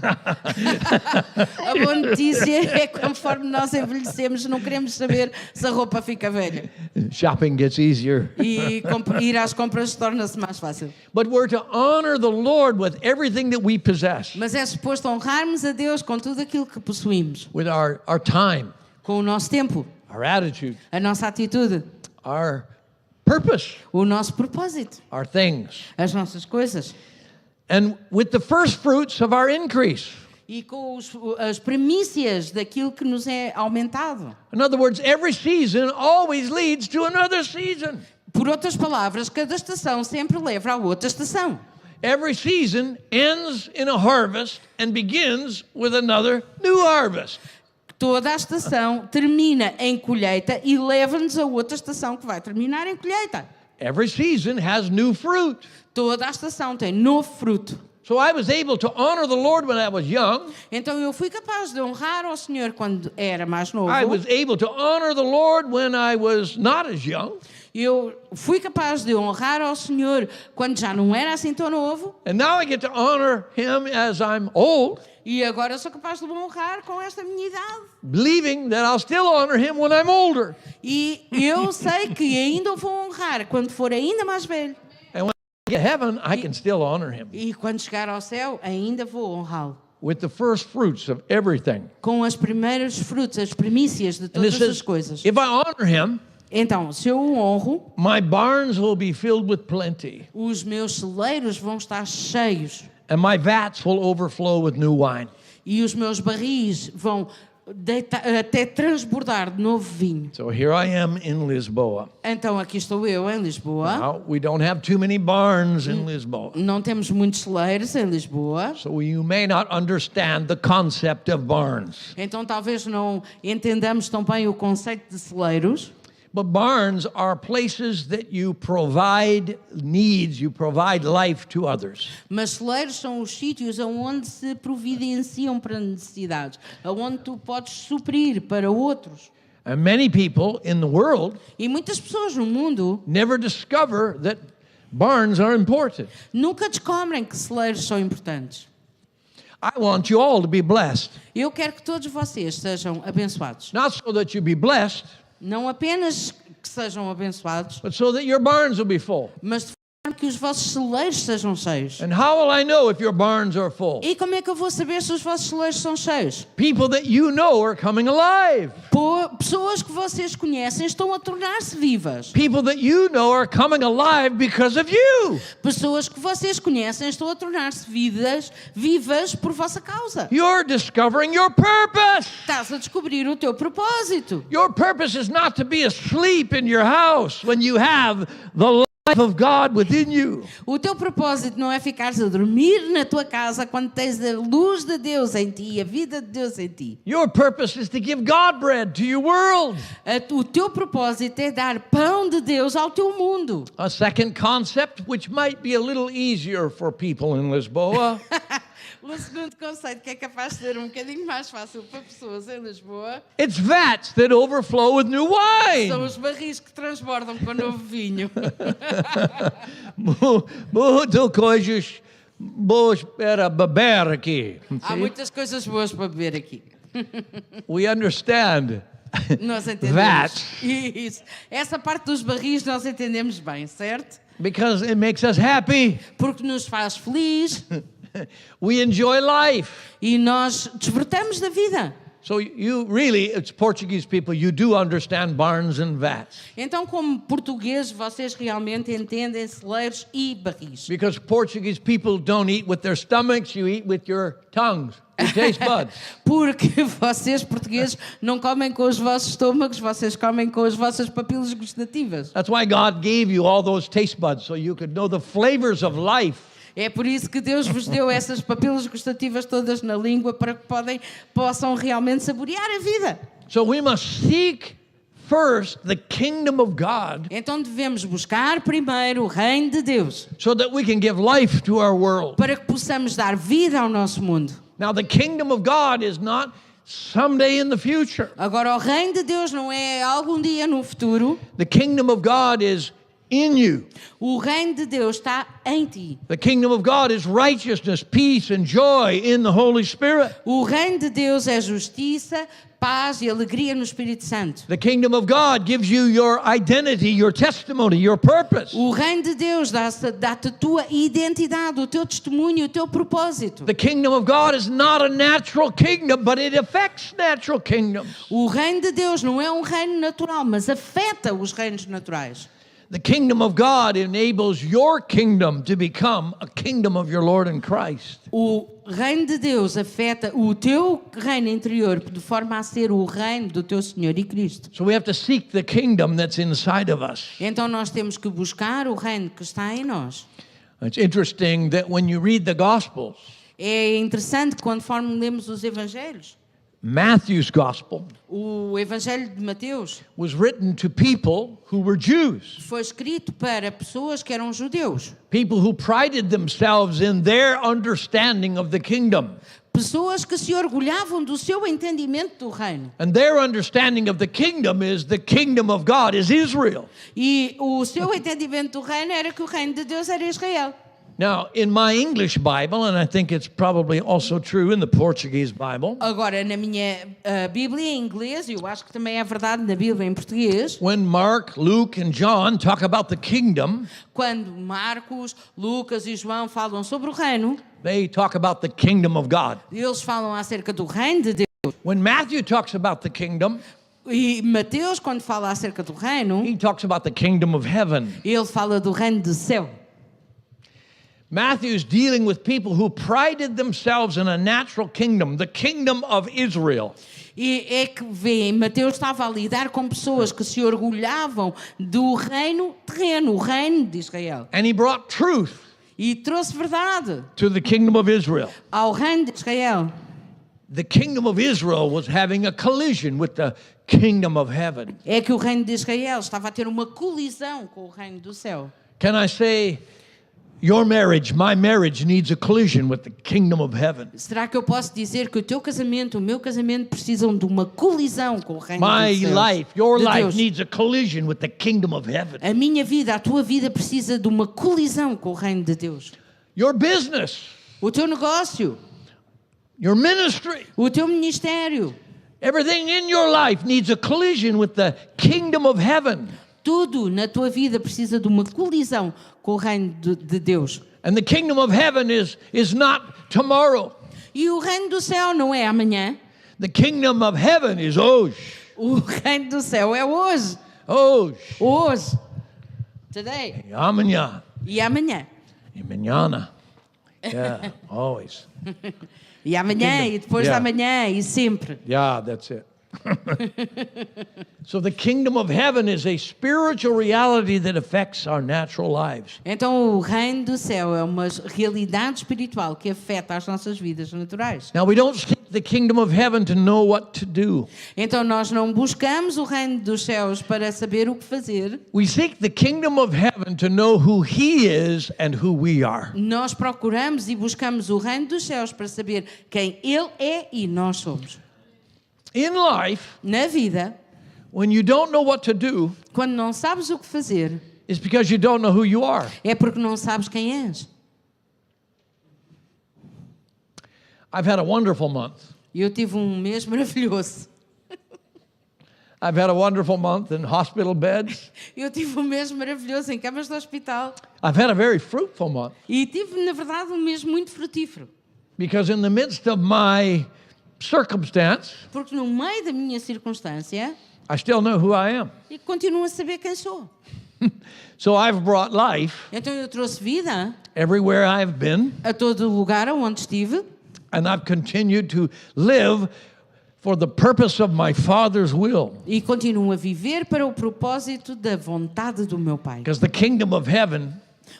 [SPEAKER 2] A boa notícia é que conforme nós envelhecemos, não queremos saber se a roupa fica velha.
[SPEAKER 1] Shopping gets easier.
[SPEAKER 2] E ir às compras torna-se mais fácil.
[SPEAKER 1] But we're to honor the Lord with everything that we possess,
[SPEAKER 2] Mas é suposto honrarmos a Deus com tudo aquilo que possuímos.
[SPEAKER 1] with our time,
[SPEAKER 2] Com o nosso tempo,
[SPEAKER 1] our attitude,
[SPEAKER 2] a nossa atitude,
[SPEAKER 1] our purpose,
[SPEAKER 2] o nosso propósito,
[SPEAKER 1] our things,
[SPEAKER 2] as nossas coisas.
[SPEAKER 1] and with the first fruits of our increase.
[SPEAKER 2] E com as primícias daquilo que nos é aumentado.
[SPEAKER 1] In other words, every season always leads to another season.
[SPEAKER 2] Por outras palavras, cada estação sempre leva a outra estação.
[SPEAKER 1] Every season ends in a harvest and begins with another new harvest.
[SPEAKER 2] Toda a estação termina em colheita e leva-nos a outra estação que vai terminar em colheita.
[SPEAKER 1] Every season has new fruit.
[SPEAKER 2] Toda a estação tem novo fruto.
[SPEAKER 1] So I was able to honor the Lord when I was young.
[SPEAKER 2] Então eu fui capaz de honrar ao Senhor quando era mais novo.
[SPEAKER 1] I was able to honor the Lord when I was not as young.
[SPEAKER 2] Eu fui capaz de honrar ao Senhor quando já não era assim tão novo.
[SPEAKER 1] And now I get to honor Him as I'm old,
[SPEAKER 2] E agora sou capaz de o honrar com esta minha idade.
[SPEAKER 1] believing that I'll still honor Him when I'm older.
[SPEAKER 2] E eu sei que ainda o vou honrar quando for ainda mais velho.
[SPEAKER 1] And when I get to heaven, I can still honor Him
[SPEAKER 2] E quando chegar ao céu, ainda vou honrá-lo.
[SPEAKER 1] with the first fruits of everything.
[SPEAKER 2] Com as primeiros frutos, as primícias de
[SPEAKER 1] And it
[SPEAKER 2] todas as
[SPEAKER 1] says,
[SPEAKER 2] coisas.
[SPEAKER 1] if I honor Him,
[SPEAKER 2] Então, se eu o honro,
[SPEAKER 1] my barns will be filled with plenty.
[SPEAKER 2] os meus celeiros vão estar cheios.
[SPEAKER 1] and my vats will overflow with new wine.
[SPEAKER 2] e os meus barris vão até transbordar de novo vinho.
[SPEAKER 1] So here I am in Lisboa.
[SPEAKER 2] Então aqui estou eu em Lisboa.
[SPEAKER 1] Now, we don't have too many barns in Lisboa.
[SPEAKER 2] Não temos muitos celeiros em Lisboa.
[SPEAKER 1] So you may not understand the concept of barns.
[SPEAKER 2] Então talvez não entendamos tão bem o conceito de celeiros.
[SPEAKER 1] But barns are places that you provide needs, you provide life to others.
[SPEAKER 2] Mas celeiros são os sítios onde se providenciam para necessidades, onde tu podes suprir para outros.
[SPEAKER 1] And many people in the world
[SPEAKER 2] E muitas pessoas no mundo
[SPEAKER 1] never discover that barns are important.
[SPEAKER 2] nunca descobrem que celeiros são importantes.
[SPEAKER 1] I want you all to be blessed.
[SPEAKER 2] Eu quero que todos vocês sejam abençoados.
[SPEAKER 1] Not so that you be blessed,
[SPEAKER 2] Não apenas que sejam abençoados,
[SPEAKER 1] but so that your barns will be full.
[SPEAKER 2] mas de forma que os vossos celeiros sejam cheios.
[SPEAKER 1] And how will I know if your barns are full?
[SPEAKER 2] E como é que eu vou saber se os vossos celeiros são cheios?
[SPEAKER 1] People that you know are coming alive.
[SPEAKER 2] Pessoas que vocês conhecem estão a tornar-se vivas.
[SPEAKER 1] People that you know are coming alive because of you.
[SPEAKER 2] Pessoas que vocês conhecem estão a tornar-se vivas por vossa causa.
[SPEAKER 1] You're discovering your purpose.
[SPEAKER 2] Estás a descobrir o teu propósito.
[SPEAKER 1] Your purpose is not to be asleep in your house when you have the life of God within you.
[SPEAKER 2] O teu propósito não é ficares a dormir na tua casa quando tens a luz de Deus em ti, a vida de Deus em ti.
[SPEAKER 1] Your purpose is to give God bread to your world.
[SPEAKER 2] O teu propósito é dar pão de Deus ao teu mundo.
[SPEAKER 1] A second concept, which might be a little easier for people in Lisboa,
[SPEAKER 2] O segundo conceito, que é capaz de ser um bocadinho mais fácil para pessoas em Lisboa,
[SPEAKER 1] it's vats that overflow with new wine.
[SPEAKER 2] são os barris que transbordam com novo vinho.
[SPEAKER 1] Muito coisas boas para beber aqui.
[SPEAKER 2] Há muitas coisas boas para beber aqui.
[SPEAKER 1] We understand
[SPEAKER 2] Nós entendemos.
[SPEAKER 1] that
[SPEAKER 2] Isso. Essa parte dos barris nós entendemos bem, certo?
[SPEAKER 1] because it makes us happy.
[SPEAKER 2] Porque nos faz feliz
[SPEAKER 1] We enjoy life.
[SPEAKER 2] e nós desfrutamos da vida.
[SPEAKER 1] So you really, it's Portuguese people, you do understand barns and vats.
[SPEAKER 2] Então, como portugueses, vocês realmente entendem celeiros e barris.
[SPEAKER 1] Because Portuguese people don't eat with their stomachs, you eat with your tongues, your taste buds.
[SPEAKER 2] Porque vocês, portugueses, não comem com os vossos estômagos, vocês comem com as vossas papilas gustativas.
[SPEAKER 1] That's why God gave you all those taste buds, so you could know the flavors of life.
[SPEAKER 2] É por isso que Deus vos deu essas papilas gustativas todas na língua para que possam realmente saborear a vida.
[SPEAKER 1] So we must seek first the kingdom of God
[SPEAKER 2] Então devemos buscar primeiro o reino de Deus
[SPEAKER 1] so that we can give life to our world.
[SPEAKER 2] para que possamos dar vida ao nosso mundo.
[SPEAKER 1] Now the kingdom of God is not someday in the future.
[SPEAKER 2] Agora, o reino de Deus não é algum dia no futuro.
[SPEAKER 1] The kingdom of God is in you.
[SPEAKER 2] O reino de Deus está em ti.
[SPEAKER 1] The kingdom of God is righteousness, peace, and joy in the Holy Spirit.
[SPEAKER 2] O reino de Deus é justiça, paz e alegria no Espírito Santo.
[SPEAKER 1] The kingdom of God gives you your identity, your testimony, your purpose.
[SPEAKER 2] O reino de Deus dá-te a tua identidade, o teu testemunho, o teu propósito.
[SPEAKER 1] The kingdom of God is not a natural kingdom, but it affects natural kingdoms.
[SPEAKER 2] O reino de Deus não é um reino natural, mas afeta os reinos naturais.
[SPEAKER 1] The kingdom of God enables your kingdom to become a kingdom of your Lord and Christ.
[SPEAKER 2] O reino de Deus afeta o teu reino interior de forma a ser o reino do teu Senhor e Cristo.
[SPEAKER 1] So we have to seek the kingdom that's inside of us.
[SPEAKER 2] Então nós temos que buscar o reino que está em nós.
[SPEAKER 1] It's interesting that when you read the Gospels,
[SPEAKER 2] É interessante conforme lemos os evangelhos.
[SPEAKER 1] Matthew's Gospel
[SPEAKER 2] O evangelho de Mateus
[SPEAKER 1] was written to people who were Jews,
[SPEAKER 2] foi escrito para pessoas que eram judeus.
[SPEAKER 1] people who prided themselves in their understanding of the kingdom.
[SPEAKER 2] Pessoas que se orgulhavam do seu entendimento do reino.
[SPEAKER 1] And their understanding of the kingdom of God is Israel.
[SPEAKER 2] E o seu entendimento do reino era que o reino de Deus era Israel.
[SPEAKER 1] Now, in my English Bible, and I think it's probably also true in the Portuguese Bible,
[SPEAKER 2] Agora, na minha Bíblia em inglês, e eu acho que também é verdade na Bíblia em português,
[SPEAKER 1] when Mark, Luke, and John talk about the kingdom,
[SPEAKER 2] quando Marcos, Lucas e João falam sobre o reino,
[SPEAKER 1] they talk about the kingdom of God.
[SPEAKER 2] eles falam acerca do reino de Deus.
[SPEAKER 1] When Matthew talks about the kingdom,
[SPEAKER 2] E Mateus, quando fala acerca do reino,
[SPEAKER 1] he talks about the kingdom of heaven.
[SPEAKER 2] ele fala do reino do céu.
[SPEAKER 1] Matthew's dealing with people who prided themselves in a natural kingdom, the kingdom of Israel.
[SPEAKER 2] E é que vê, Mateus estava a lidar com pessoas que se orgulhavam do reino terreno, o reino de Israel.
[SPEAKER 1] And he brought truth
[SPEAKER 2] E trouxe verdade
[SPEAKER 1] to the kingdom of Israel.
[SPEAKER 2] ao reino de Israel.
[SPEAKER 1] The kingdom of Israel was having a collision with the kingdom of heaven.
[SPEAKER 2] É que o reino de Israel estava a ter uma colisão com o reino do céu.
[SPEAKER 1] Can I say, your marriage, my marriage needs a collision with the kingdom of heaven?
[SPEAKER 2] Será que eu posso dizer que o teu casamento, o meu casamento precisam de uma colisão com o reino
[SPEAKER 1] My
[SPEAKER 2] dos céus?
[SPEAKER 1] life, your
[SPEAKER 2] de
[SPEAKER 1] life
[SPEAKER 2] Deus.
[SPEAKER 1] needs a collision with the kingdom of heaven.
[SPEAKER 2] A minha vida, a tua vida precisa de uma colisão com o reino de Deus.
[SPEAKER 1] Your business,
[SPEAKER 2] O teu negócio,
[SPEAKER 1] your ministry,
[SPEAKER 2] o teu ministério,
[SPEAKER 1] everything in your life needs a collision with the kingdom of heaven.
[SPEAKER 2] tudo na tua vida precisa de uma colisão com o reino de Deus.
[SPEAKER 1] And the kingdom of heaven is not tomorrow.
[SPEAKER 2] E o reino do céu não é amanhã.
[SPEAKER 1] The kingdom of heaven is hoje.
[SPEAKER 2] O reino do céu é hoje.
[SPEAKER 1] Hoje.
[SPEAKER 2] Hoje. Today.
[SPEAKER 1] E amanhã.
[SPEAKER 2] E amanhã.
[SPEAKER 1] E manhã. Yeah, always.
[SPEAKER 2] E amanhã, e depois
[SPEAKER 1] Yeah.
[SPEAKER 2] da manhã, e sempre.
[SPEAKER 1] Yeah, that's it. So the kingdom of heaven is a spiritual reality that affects our natural lives.
[SPEAKER 2] Então o reino do céu é uma realidade espiritual que afeta as nossas vidas naturais.
[SPEAKER 1] Now we don't seek the kingdom of heaven to know what to do.
[SPEAKER 2] Então nós não buscamos o reino dos céus para saber o que fazer.
[SPEAKER 1] We seek the kingdom of heaven to know who he is and who we are.
[SPEAKER 2] Nós procuramos e buscamos o reino dos céus para saber quem ele é e nós somos.
[SPEAKER 1] In life,
[SPEAKER 2] Na vida,
[SPEAKER 1] when you don't know what to do,
[SPEAKER 2] quando não sabes o que fazer,
[SPEAKER 1] it's because you don't know who you are.
[SPEAKER 2] é porque não sabes quem és.
[SPEAKER 1] I've had a wonderful month.
[SPEAKER 2] Eu tive um mês maravilhoso.
[SPEAKER 1] I've had a wonderful month in hospital beds.
[SPEAKER 2] Eu tive um mês maravilhoso em camas de hospital.
[SPEAKER 1] I've had a very fruitful month
[SPEAKER 2] E tive, na verdade, um mês muito frutífero.
[SPEAKER 1] because in the midst of my circumstance,
[SPEAKER 2] Porque no meio da minha circunstância,
[SPEAKER 1] I still know who I am.
[SPEAKER 2] eu continuo a saber quem sou.
[SPEAKER 1] So I've brought life
[SPEAKER 2] Então eu trouxe vida
[SPEAKER 1] everywhere I've been,
[SPEAKER 2] a todo lugar onde estive.
[SPEAKER 1] and I've continued to live for the purpose of my Father's will.
[SPEAKER 2] E continuo a viver para o propósito da vontade do meu Pai.
[SPEAKER 1] Because the kingdom of heaven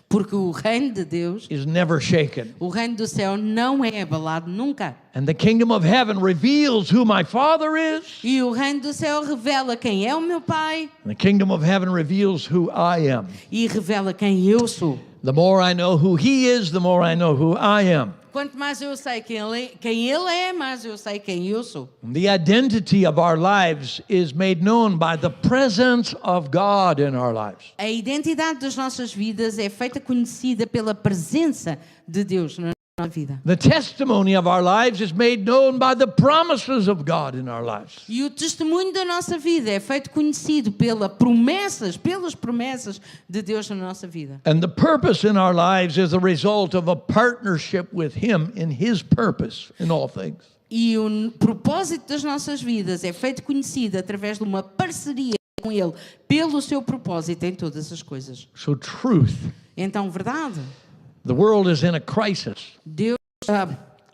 [SPEAKER 2] Porque o reino de Deus,
[SPEAKER 1] is never shaken.
[SPEAKER 2] o reino do céu não é abalado nunca.
[SPEAKER 1] And the kingdom of heaven reveals who my Father is.
[SPEAKER 2] E o reino do céu revela quem é o meu Pai
[SPEAKER 1] And the kingdom of heaven reveals who I am.
[SPEAKER 2] e revela quem eu sou.
[SPEAKER 1] The more I know who He is, the more I know who I am.
[SPEAKER 2] Quanto mais eu sei quem ele é, mais eu sei quem eu sou.
[SPEAKER 1] The identity of our lives is made known by the presence of God in our lives.
[SPEAKER 2] A identidade das nossas vidas é feita conhecida pela presença de Deus na nossa vida.
[SPEAKER 1] The testimony of our lives is made known by the promises of God in our lives.
[SPEAKER 2] E o testemunho da nossa vida é feito conhecido pelas promessas de Deus na nossa vida.
[SPEAKER 1] And the purpose in our lives is a result of a partnership with Him in His purpose in all things.
[SPEAKER 2] E o propósito das nossas vidas é feito conhecido através de uma parceria com Ele, pelo seu propósito em todas as coisas.
[SPEAKER 1] So truth.
[SPEAKER 2] Então, verdade,
[SPEAKER 1] The world is in a crisis.
[SPEAKER 2] Deus,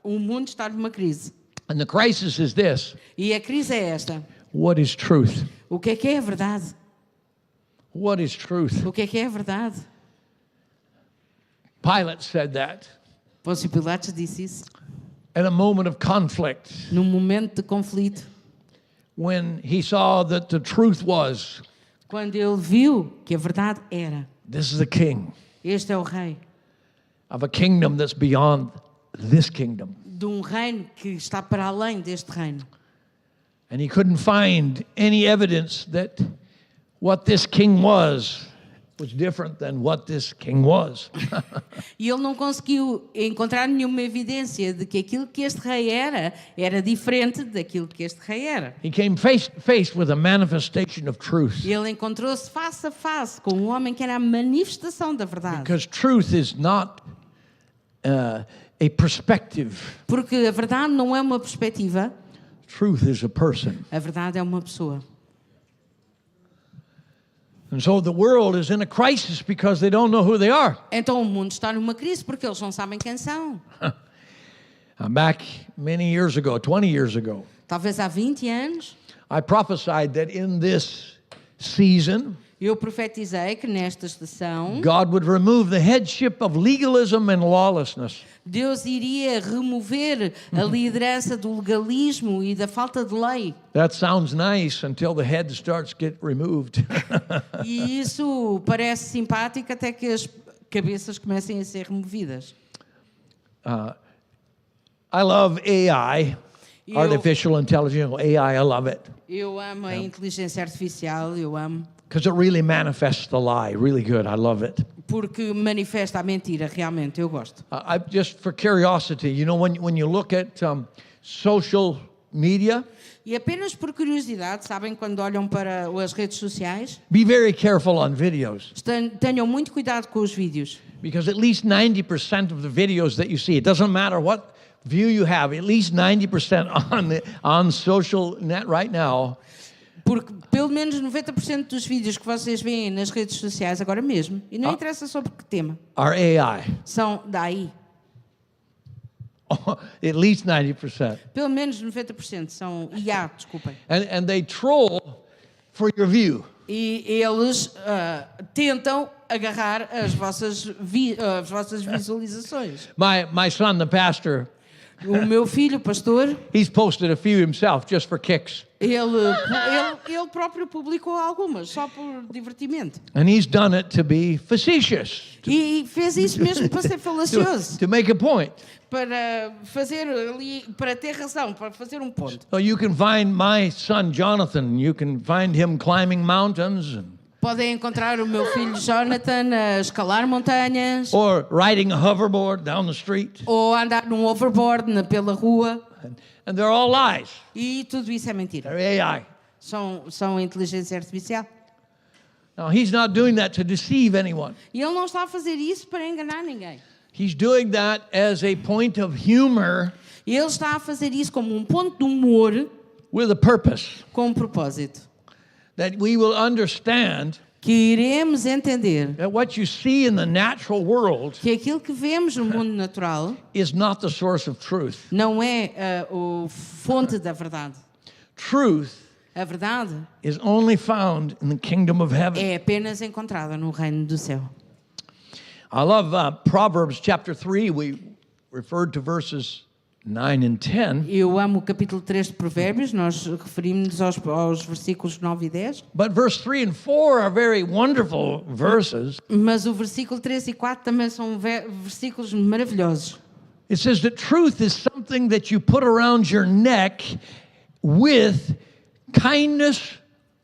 [SPEAKER 2] o mundo está numa crise.
[SPEAKER 1] And the crisis is this.
[SPEAKER 2] E a crise é esta.
[SPEAKER 1] What is truth?
[SPEAKER 2] O que é a verdade?
[SPEAKER 1] What is truth?
[SPEAKER 2] O que é a verdade?
[SPEAKER 1] Pilate said that
[SPEAKER 2] Pôncio Pilatos disse isso
[SPEAKER 1] at a moment of conflict
[SPEAKER 2] num momento de conflito,
[SPEAKER 1] when he saw that the truth was,
[SPEAKER 2] quando ele viu que a verdade era:
[SPEAKER 1] this is a king
[SPEAKER 2] este é o rei
[SPEAKER 1] of a kingdom that's beyond this kingdom.
[SPEAKER 2] de um reino que está para além deste reino.
[SPEAKER 1] And he couldn't find any evidence that what this king was different than what this king was.
[SPEAKER 2] E ele não conseguiu encontrar nenhuma evidência de que aquilo que este rei era diferente daquilo que este rei era.
[SPEAKER 1] He came face to face with a manifestation of truth.
[SPEAKER 2] Ele encontrou-se face a face com um homem que era a manifestação da verdade.
[SPEAKER 1] Because truth is not a perspective.
[SPEAKER 2] Porque a verdade não é uma perspectiva,
[SPEAKER 1] Truth is a person.
[SPEAKER 2] a verdade é uma pessoa.
[SPEAKER 1] And so the world is in a crisis because they don't know who they are.
[SPEAKER 2] Então o mundo está numa crise porque eles não sabem quem são.
[SPEAKER 1] Back many years ago, 20 years ago,
[SPEAKER 2] Talvez há 20 anos,
[SPEAKER 1] I prophesied that in this season,
[SPEAKER 2] eu profetizei que nesta estação
[SPEAKER 1] God would remove the headship of legalism and lawlessness.
[SPEAKER 2] Deus iria remover a liderança do legalismo e da falta de lei.
[SPEAKER 1] That sounds nice until the head starts to get removed.
[SPEAKER 2] E isso parece simpático até que as cabeças comecem a ser removidas.
[SPEAKER 1] I love AI, artificial intelligence, AI, I love it.
[SPEAKER 2] Eu amo a inteligência artificial, eu amo.
[SPEAKER 1] Because it really manifests the lie, really good. I love it.
[SPEAKER 2] Porque manifesta a mentira, realmente, eu gosto.
[SPEAKER 1] I just for curiosity, you know, when you look at social media,
[SPEAKER 2] E apenas por curiosidade, sabem, quando olham para as redes sociais,
[SPEAKER 1] be very careful on videos.
[SPEAKER 2] tenham muito cuidado com os vídeos.
[SPEAKER 1] Because at least 90% of the videos that you see, it doesn't matter what view you have, at least 90% on social net right now,
[SPEAKER 2] Porque pelo menos 90% dos vídeos que vocês veem nas redes sociais agora mesmo, e não interessa sobre que tema,
[SPEAKER 1] are AI.
[SPEAKER 2] são da AI.
[SPEAKER 1] At least 90%.
[SPEAKER 2] Pelo menos 90% são IA, desculpem.
[SPEAKER 1] And they troll for your view.
[SPEAKER 2] E eles tentam agarrar as vossas visualizações.
[SPEAKER 1] My son, the pastor,
[SPEAKER 2] O meu filho, o pastor,
[SPEAKER 1] he's posted a few himself just for kicks.
[SPEAKER 2] ele próprio publicou algumas, só por divertimento.
[SPEAKER 1] And he's done it to be facetious,
[SPEAKER 2] E fez isso mesmo para ser falacioso,
[SPEAKER 1] to make a point.
[SPEAKER 2] para fazer ali, para ter razão, para fazer um ponto.
[SPEAKER 1] So you can find my son Jonathan, you can find him climbing mountains
[SPEAKER 2] Podem encontrar o meu filho Jonathan a escalar montanhas,
[SPEAKER 1] or riding a hoverboard down the street.
[SPEAKER 2] ou a andar num overboard pela rua,
[SPEAKER 1] And they're all lies.
[SPEAKER 2] e tudo isso é mentira.
[SPEAKER 1] They're AI.
[SPEAKER 2] São inteligência artificial.
[SPEAKER 1] Now, he's not doing that to deceive anyone.
[SPEAKER 2] E ele não está a fazer isso para enganar ninguém.
[SPEAKER 1] He's doing that as a point of humor
[SPEAKER 2] Ele está a fazer isso como um ponto de humor
[SPEAKER 1] with a purpose,
[SPEAKER 2] com um propósito.
[SPEAKER 1] that we will understand
[SPEAKER 2] Que iremos entender
[SPEAKER 1] that what you see in the natural world
[SPEAKER 2] que aquilo que vemos no mundo natural
[SPEAKER 1] is not the source of truth.
[SPEAKER 2] não é a fonte da verdade.
[SPEAKER 1] Truth
[SPEAKER 2] A verdade
[SPEAKER 1] is only found in the kingdom of heaven.
[SPEAKER 2] é apenas encontrada no reino do céu.
[SPEAKER 1] I love Proverbs chapter 3. We referred to verses 9 and 10.
[SPEAKER 2] Eu amo o capítulo 3 de Provérbios, nós referimos-nos aos versículos 9 e 10,
[SPEAKER 1] But verse 3 and 4 are very wonderful verses.
[SPEAKER 2] mas o versículo 3 e 4 também são versículos maravilhosos.
[SPEAKER 1] It says that truth is something that you put around your neck with kindness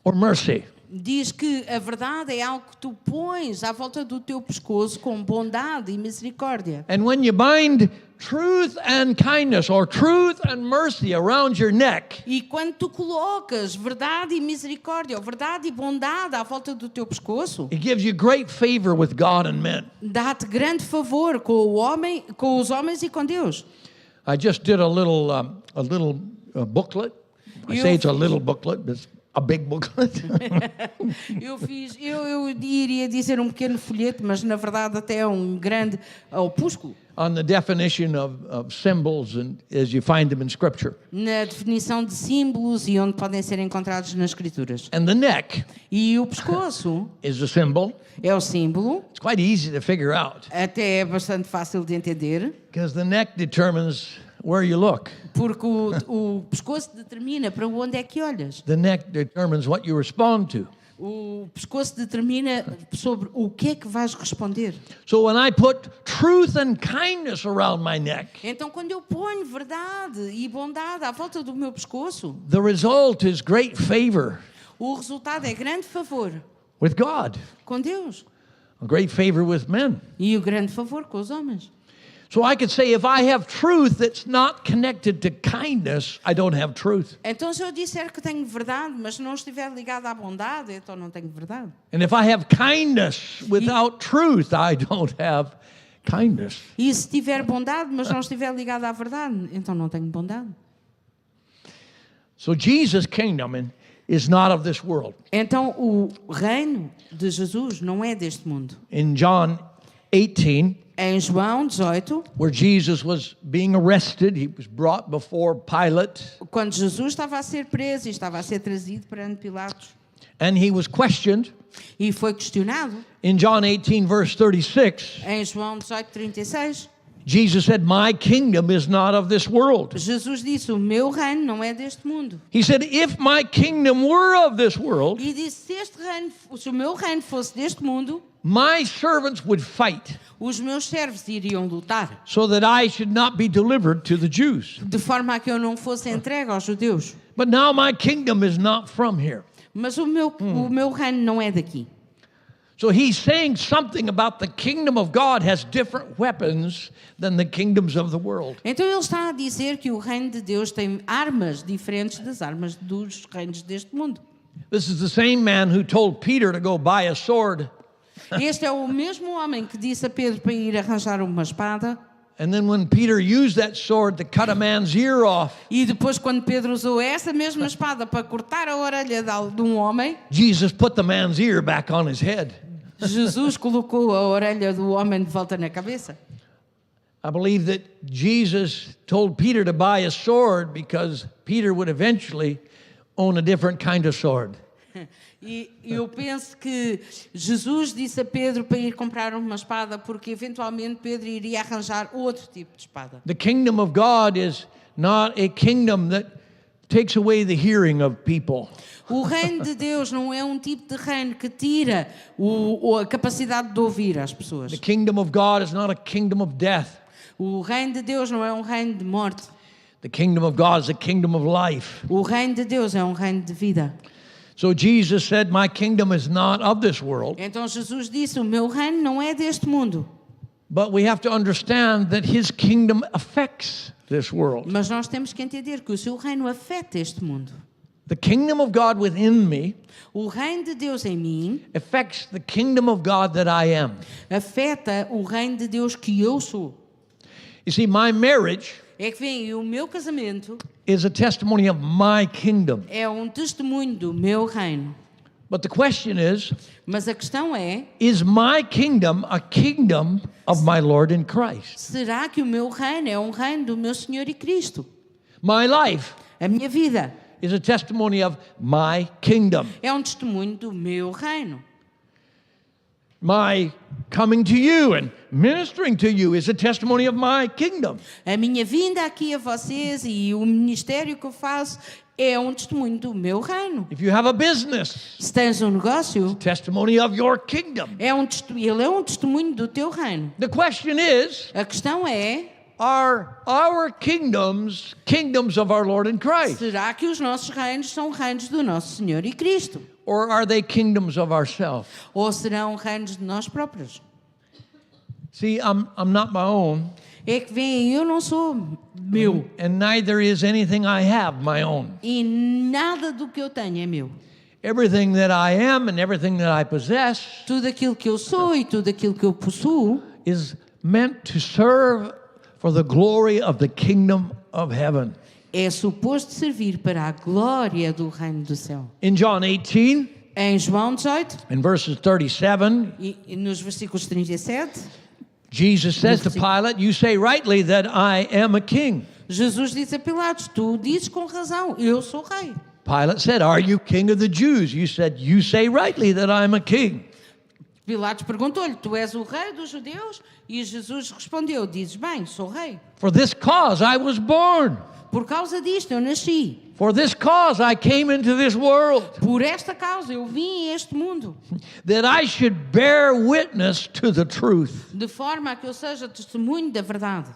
[SPEAKER 1] or mercy.
[SPEAKER 2] Diz que a verdade é algo que tu pões à volta do teu pescoço com bondade e misericórdia.
[SPEAKER 1] And when you bind truth and kindness or truth and mercy around your neck,
[SPEAKER 2] E quando tu colocas verdade e misericórdia, ou verdade e bondade à volta do teu pescoço,
[SPEAKER 1] it gives you great favor with God and men.
[SPEAKER 2] dá-te grande favor com o homem, com os homens e com Deus.
[SPEAKER 1] I just did a little booklet. I say it's a little booklet, but it's a big booklet.
[SPEAKER 2] Eu iria dizer um pequeno folheto, mas na verdade até é um grande opúsculo.
[SPEAKER 1] On the definition of symbols and as you find them in Scripture.
[SPEAKER 2] Na definição de símbolos e onde podem ser encontrados nas Escrituras.
[SPEAKER 1] And the neck
[SPEAKER 2] E o pescoço
[SPEAKER 1] is a symbol.
[SPEAKER 2] é o símbolo,
[SPEAKER 1] It's quite easy to figure out
[SPEAKER 2] até é bastante fácil de entender,
[SPEAKER 1] because the neck determines where you look.
[SPEAKER 2] porque o pescoço determina para onde é que olhas.
[SPEAKER 1] The neck determines what you respond to.
[SPEAKER 2] O pescoço determina sobre o que é que vais responder.
[SPEAKER 1] So when I put truth and kindness around my neck,
[SPEAKER 2] Então, quando eu ponho verdade e bondade à volta do meu pescoço,
[SPEAKER 1] the result is great favor
[SPEAKER 2] o resultado é grande favor
[SPEAKER 1] with God,
[SPEAKER 2] com Deus
[SPEAKER 1] a great favor with men.
[SPEAKER 2] e o grande favor com os homens.
[SPEAKER 1] So I could say if I have truth that's not connected to kindness, I don't have truth.
[SPEAKER 2] Então, se eu disser que tenho verdade, mas não estiver ligado à bondade, então não tenho verdade.
[SPEAKER 1] And if I have kindness without truth, I don't have kindness.
[SPEAKER 2] E se tiver bondade, mas não estiver ligado à verdade, então não tenho bondade.
[SPEAKER 1] So Jesus' kingdom, and is not of this world.
[SPEAKER 2] Então o reino de Jesus não é deste mundo.
[SPEAKER 1] In John 18,
[SPEAKER 2] Em João 18,
[SPEAKER 1] where Jesus was being arrested, he was brought before Pilate,
[SPEAKER 2] quando Jesus estava a ser preso e estava a ser trazido perante Pilatos
[SPEAKER 1] and he was questioned.
[SPEAKER 2] e foi questionado,
[SPEAKER 1] In John 18, verse 36,
[SPEAKER 2] em João 18:36,
[SPEAKER 1] Jesus said, "My kingdom is not of this world."
[SPEAKER 2] Jesus disse: o meu reino não é deste mundo.
[SPEAKER 1] He said, "If my kingdom were of this world,
[SPEAKER 2] E disse: se o meu reino fosse deste mundo,
[SPEAKER 1] my servants would fight
[SPEAKER 2] os meus servos iriam lutar,
[SPEAKER 1] so that I should not be delivered to the Jews.
[SPEAKER 2] de forma a que eu não fosse entregue aos judeus.
[SPEAKER 1] But now my kingdom is not from here."
[SPEAKER 2] Mas o meu reino não é daqui.
[SPEAKER 1] So he's saying something about the kingdom of God has different weapons than the kingdoms of the world.
[SPEAKER 2] Então ele está a dizer que o reino de Deus tem armas diferentes das armas dos reinos deste mundo.
[SPEAKER 1] This is the same man who told Peter to go buy a sword.
[SPEAKER 2] Este é o mesmo homem que disse a Pedro para ir arranjar uma espada.
[SPEAKER 1] And then when Peter used that sword to cut a man's ear off,
[SPEAKER 2] E depois, quando Pedro usou essa mesma espada para cortar a orelha de um homem,
[SPEAKER 1] Jesus put the man's ear back on his head.
[SPEAKER 2] Jesus colocou a orelha do homem de volta na cabeça.
[SPEAKER 1] I believe that Jesus told Peter to buy a sword because Peter would eventually own a different kind of sword.
[SPEAKER 2] E eu penso que Jesus disse a Pedro para ir comprar uma espada porque eventualmente Pedro iria arranjar outro tipo de espada.
[SPEAKER 1] The kingdom of God is not a kingdom that takes away the hearing of people.
[SPEAKER 2] O reino de Deus não é um tipo de reino que tira a capacidade de ouvir as pessoas.
[SPEAKER 1] The kingdom of God is not a kingdom of death.
[SPEAKER 2] O reino de Deus não é um reino de morte.
[SPEAKER 1] The kingdom of God is a kingdom of life.
[SPEAKER 2] O reino de Deus é um reino de vida.
[SPEAKER 1] So Jesus said, "My kingdom is not of this world."
[SPEAKER 2] Então Jesus disse: o meu reino não é deste mundo.
[SPEAKER 1] But we have to understand that his kingdom affects this world.
[SPEAKER 2] Mas nós temos que entender que o seu reino afeta este mundo.
[SPEAKER 1] The kingdom of God within me
[SPEAKER 2] O reino de Deus em mim
[SPEAKER 1] affects the kingdom of God that I am.
[SPEAKER 2] afeta o reino de Deus que eu sou.
[SPEAKER 1] You see, my marriage
[SPEAKER 2] É que vem, o meu casamento
[SPEAKER 1] is a testimony of my kingdom.
[SPEAKER 2] é um testemunho do meu reino.
[SPEAKER 1] But the question
[SPEAKER 2] Mas a questão é,
[SPEAKER 1] is my kingdom a kingdom of my Lord in Christ?
[SPEAKER 2] será que o meu reino é um reino do meu Senhor e Cristo?
[SPEAKER 1] My life
[SPEAKER 2] A minha vida
[SPEAKER 1] is a testimony of my kingdom.
[SPEAKER 2] é um testemunho do meu reino.
[SPEAKER 1] My coming to you and ministering to you is a testimony of my kingdom.
[SPEAKER 2] A minha vinda aqui a vocês e o ministério que eu faço é um testemunho do meu reino.
[SPEAKER 1] If you have a business,
[SPEAKER 2] Se tens um negócio,
[SPEAKER 1] testimony of your kingdom.
[SPEAKER 2] ele é um testemunho do teu reino.
[SPEAKER 1] The question is,
[SPEAKER 2] A questão é,
[SPEAKER 1] are our kingdoms kingdoms of our Lord in Christ?
[SPEAKER 2] será que os nossos reinos são reinos do nosso Senhor e Cristo?
[SPEAKER 1] Or are they kingdoms of ourselves?
[SPEAKER 2] Ou serão reinos de nós próprios?
[SPEAKER 1] See, I'm not my own,
[SPEAKER 2] É que vem, eu não sou meu.
[SPEAKER 1] and neither is anything I have my own.
[SPEAKER 2] E nada do que eu tenho é meu.
[SPEAKER 1] Everything that I am and everything that I possess
[SPEAKER 2] Tudo aquilo que eu sou e tudo aquilo que eu possuo
[SPEAKER 1] is meant to serve for the glory of the kingdom of heaven.
[SPEAKER 2] é suposto servir para a glória do reino do céu.
[SPEAKER 1] In John 18,
[SPEAKER 2] Em João 18,
[SPEAKER 1] in verses 37,
[SPEAKER 2] e nos versículos 37,
[SPEAKER 1] Jesus says to Pilate, "You say rightly that I am a king."
[SPEAKER 2] Jesus disse a Pilatos: tu dizes com razão, eu sou rei.
[SPEAKER 1] Pilate said, "Are you king of the Jews?" You said, "You say rightly that I'm a king."
[SPEAKER 2] Pilatos perguntou-lhe: tu és o rei dos judeus? E Jesus respondeu: dizes bem, sou rei.
[SPEAKER 1] For this cause I was born.
[SPEAKER 2] Por causa disto eu nasci.
[SPEAKER 1] For this cause I came into this world,
[SPEAKER 2] Por esta causa eu vim a este mundo,
[SPEAKER 1] that I should bear witness to the truth.
[SPEAKER 2] de forma a que eu seja testemunho da verdade.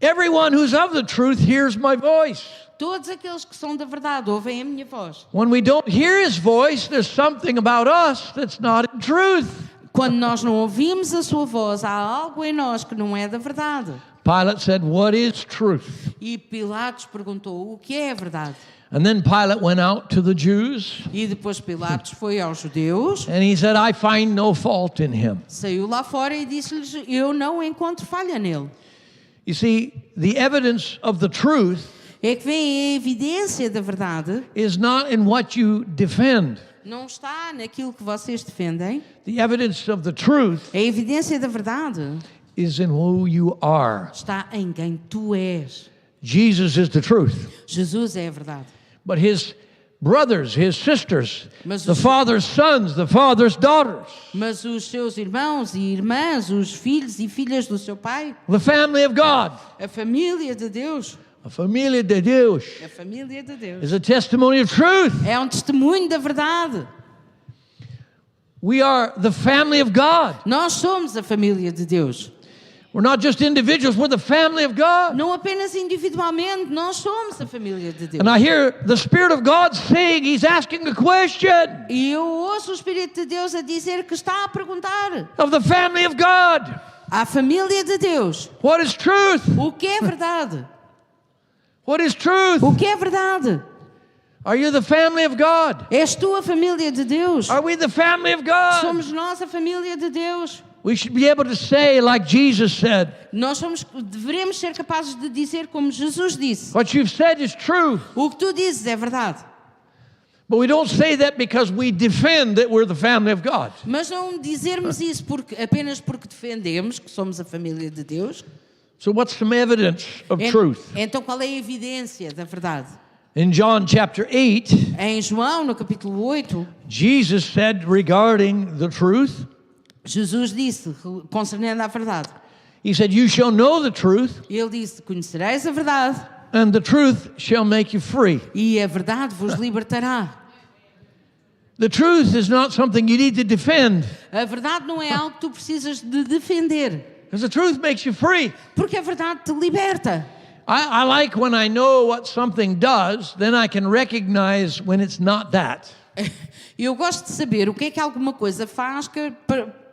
[SPEAKER 1] Everyone who's of the truth hears my voice.
[SPEAKER 2] Todos aqueles que são da verdade ouvem a minha voz.
[SPEAKER 1] When we don't hear his voice, there's something about us that's not in truth.
[SPEAKER 2] Quando nós não ouvimos a sua voz, há algo em nós que não é da verdade.
[SPEAKER 1] Pilate said, "What is truth?"
[SPEAKER 2] E Pilatos perguntou: o que é a verdade?
[SPEAKER 1] And then Pilate went out to the Jews
[SPEAKER 2] E depois Pilatos foi aos judeus,
[SPEAKER 1] and he said, "I find no fault in him."
[SPEAKER 2] saiu lá fora e disse-lhes: eu não encontro falha nele.
[SPEAKER 1] You see, the evidence of the truth
[SPEAKER 2] é que vem a evidência da verdade,
[SPEAKER 1] is not in what you defend.
[SPEAKER 2] não está naquilo que vocês defendem.
[SPEAKER 1] The evidence of the truth
[SPEAKER 2] A evidência da verdade
[SPEAKER 1] is in who you are.
[SPEAKER 2] está em quem tu és.
[SPEAKER 1] Jesus is the truth.
[SPEAKER 2] Jesus é a verdade.
[SPEAKER 1] But his brothers, his sisters,
[SPEAKER 2] Mas
[SPEAKER 1] the
[SPEAKER 2] os-
[SPEAKER 1] father's sons, the father's daughters,
[SPEAKER 2] Mas os seus irmãos e irmãs, os filhos e filhas do seu pai,
[SPEAKER 1] the family of God,
[SPEAKER 2] a família de Deus,
[SPEAKER 1] a família de Deus,
[SPEAKER 2] a família de Deus,
[SPEAKER 1] is a testimony of truth.
[SPEAKER 2] é um testemunho da verdade.
[SPEAKER 1] We are the family of God.
[SPEAKER 2] Nós somos a família de Deus.
[SPEAKER 1] We're not just individuals, we're the family of God.
[SPEAKER 2] Não apenas individualmente, nós somos a família de Deus.
[SPEAKER 1] And I hear the Spirit of God saying, He's asking a question
[SPEAKER 2] E eu ouço o Espírito de Deus a dizer que está a perguntar
[SPEAKER 1] of the family of God.
[SPEAKER 2] à família de Deus
[SPEAKER 1] What is truth?
[SPEAKER 2] o que é verdade.
[SPEAKER 1] What is truth?
[SPEAKER 2] O que é verdade?
[SPEAKER 1] Are you the family of God?
[SPEAKER 2] És tu a família de Deus?
[SPEAKER 1] Are we the family of God?
[SPEAKER 2] Somos nós a família de Deus?
[SPEAKER 1] We should be able to say, like Jesus said,
[SPEAKER 2] Devemos ser capazes de dizer como Jesus disse.
[SPEAKER 1] what you've said is true.
[SPEAKER 2] O que tu dizes é verdade.
[SPEAKER 1] But we don't say that because we defend that we're the family of God.
[SPEAKER 2] Mas não dizermos isso apenas porque defendemos que somos a família de Deus.
[SPEAKER 1] So what's some evidence of truth?
[SPEAKER 2] Então qual é a evidência da verdade?
[SPEAKER 1] In John chapter 8,
[SPEAKER 2] Em João, no capítulo 8,
[SPEAKER 1] Jesus said regarding the truth,
[SPEAKER 2] Jesus disse, concernendo à verdade,
[SPEAKER 1] He said, you shall know the truth,
[SPEAKER 2] ele disse, conhecereis a verdade
[SPEAKER 1] and the truth shall make you free.
[SPEAKER 2] e a verdade vos libertará.
[SPEAKER 1] The truth is not something you need to defend,
[SPEAKER 2] A verdade não é algo que tu precisas de defender,
[SPEAKER 1] because the truth makes you free.
[SPEAKER 2] porque a verdade te liberta.
[SPEAKER 1] I like when I know what something does, then I can recognize when it's not that.
[SPEAKER 2] Eu gosto de saber o que é que alguma coisa faz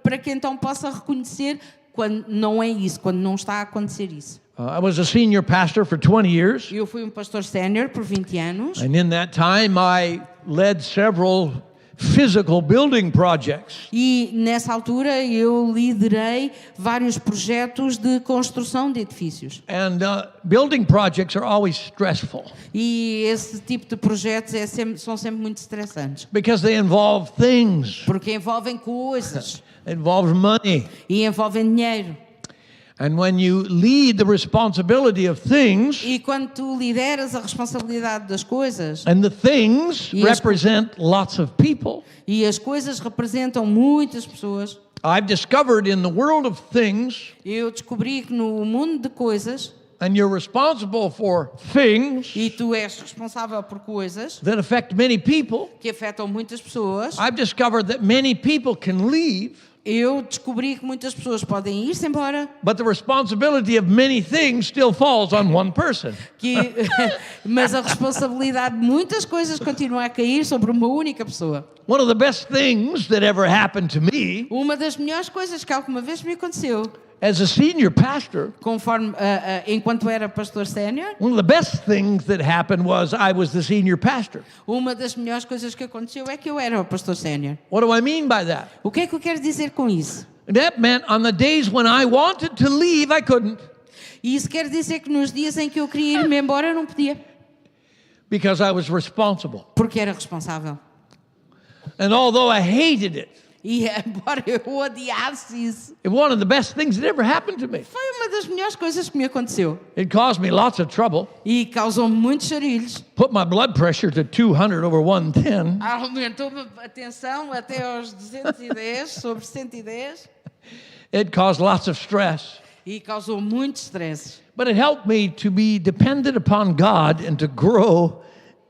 [SPEAKER 2] para que então possa reconhecer quando não é isso, quando não está a acontecer isso.
[SPEAKER 1] I was a senior pastor for 20 years,
[SPEAKER 2] Eu fui pastor sénior por 20 anos
[SPEAKER 1] and in that time I led several physical building projects.
[SPEAKER 2] e nessa altura eu liderei vários projetos de construção de edifícios.
[SPEAKER 1] And building projects are always stressful
[SPEAKER 2] E esse tipo de projetos são sempre muito estressantes,
[SPEAKER 1] because they involve things,
[SPEAKER 2] porque envolvem coisas
[SPEAKER 1] involve money.
[SPEAKER 2] e envolvem dinheiro.
[SPEAKER 1] And when you lead the responsibility of things,
[SPEAKER 2] E quando tu lideras a responsabilidade das coisas,
[SPEAKER 1] and the things
[SPEAKER 2] Yes.
[SPEAKER 1] represent lots of people,
[SPEAKER 2] e as coisas representam muitas pessoas,
[SPEAKER 1] I've discovered in the world of things,
[SPEAKER 2] eu descobri que no mundo de coisas,
[SPEAKER 1] and you're responsible for things
[SPEAKER 2] e tu és responsável por coisas
[SPEAKER 1] that affect many people,
[SPEAKER 2] que afetam muitas pessoas,
[SPEAKER 1] I've discovered that many people can leave,
[SPEAKER 2] eu descobri que muitas pessoas podem ir-se embora,
[SPEAKER 1] but the responsibility of many things still falls on one person.
[SPEAKER 2] mas a responsabilidade de muitas coisas continua a cair sobre uma única pessoa.
[SPEAKER 1] One of the best things that ever happened to me
[SPEAKER 2] Uma das melhores coisas que alguma vez me aconteceu,
[SPEAKER 1] as a senior pastor,
[SPEAKER 2] enquanto era pastor sénior,
[SPEAKER 1] one of the best things that happened was I was the senior pastor.
[SPEAKER 2] uma das melhores coisas que aconteceu é que eu era o pastor sénior.
[SPEAKER 1] What do I mean by that?
[SPEAKER 2] O que é que eu quero dizer com isso?
[SPEAKER 1] That meant on the days when I wanted to leave, I couldn't
[SPEAKER 2] E isso quer dizer que nos dias em que eu queria ir-me embora, eu não podia,
[SPEAKER 1] because I was responsible.
[SPEAKER 2] porque era responsável.
[SPEAKER 1] And although I hated it,
[SPEAKER 2] E embora eu odiasse isso,
[SPEAKER 1] one of the best things that ever happened to me.
[SPEAKER 2] foi uma das melhores coisas que me aconteceu.
[SPEAKER 1] It caused me lots of trouble,
[SPEAKER 2] E causou-me muitos charilhos.
[SPEAKER 1] put my blood pressure to 200 over 110.
[SPEAKER 2] Aumentou-me a tensão até aos 210, sobre 110.
[SPEAKER 1] It caused lots of stress.
[SPEAKER 2] E causou muito stress.
[SPEAKER 1] But it helped me to be dependent upon God and to grow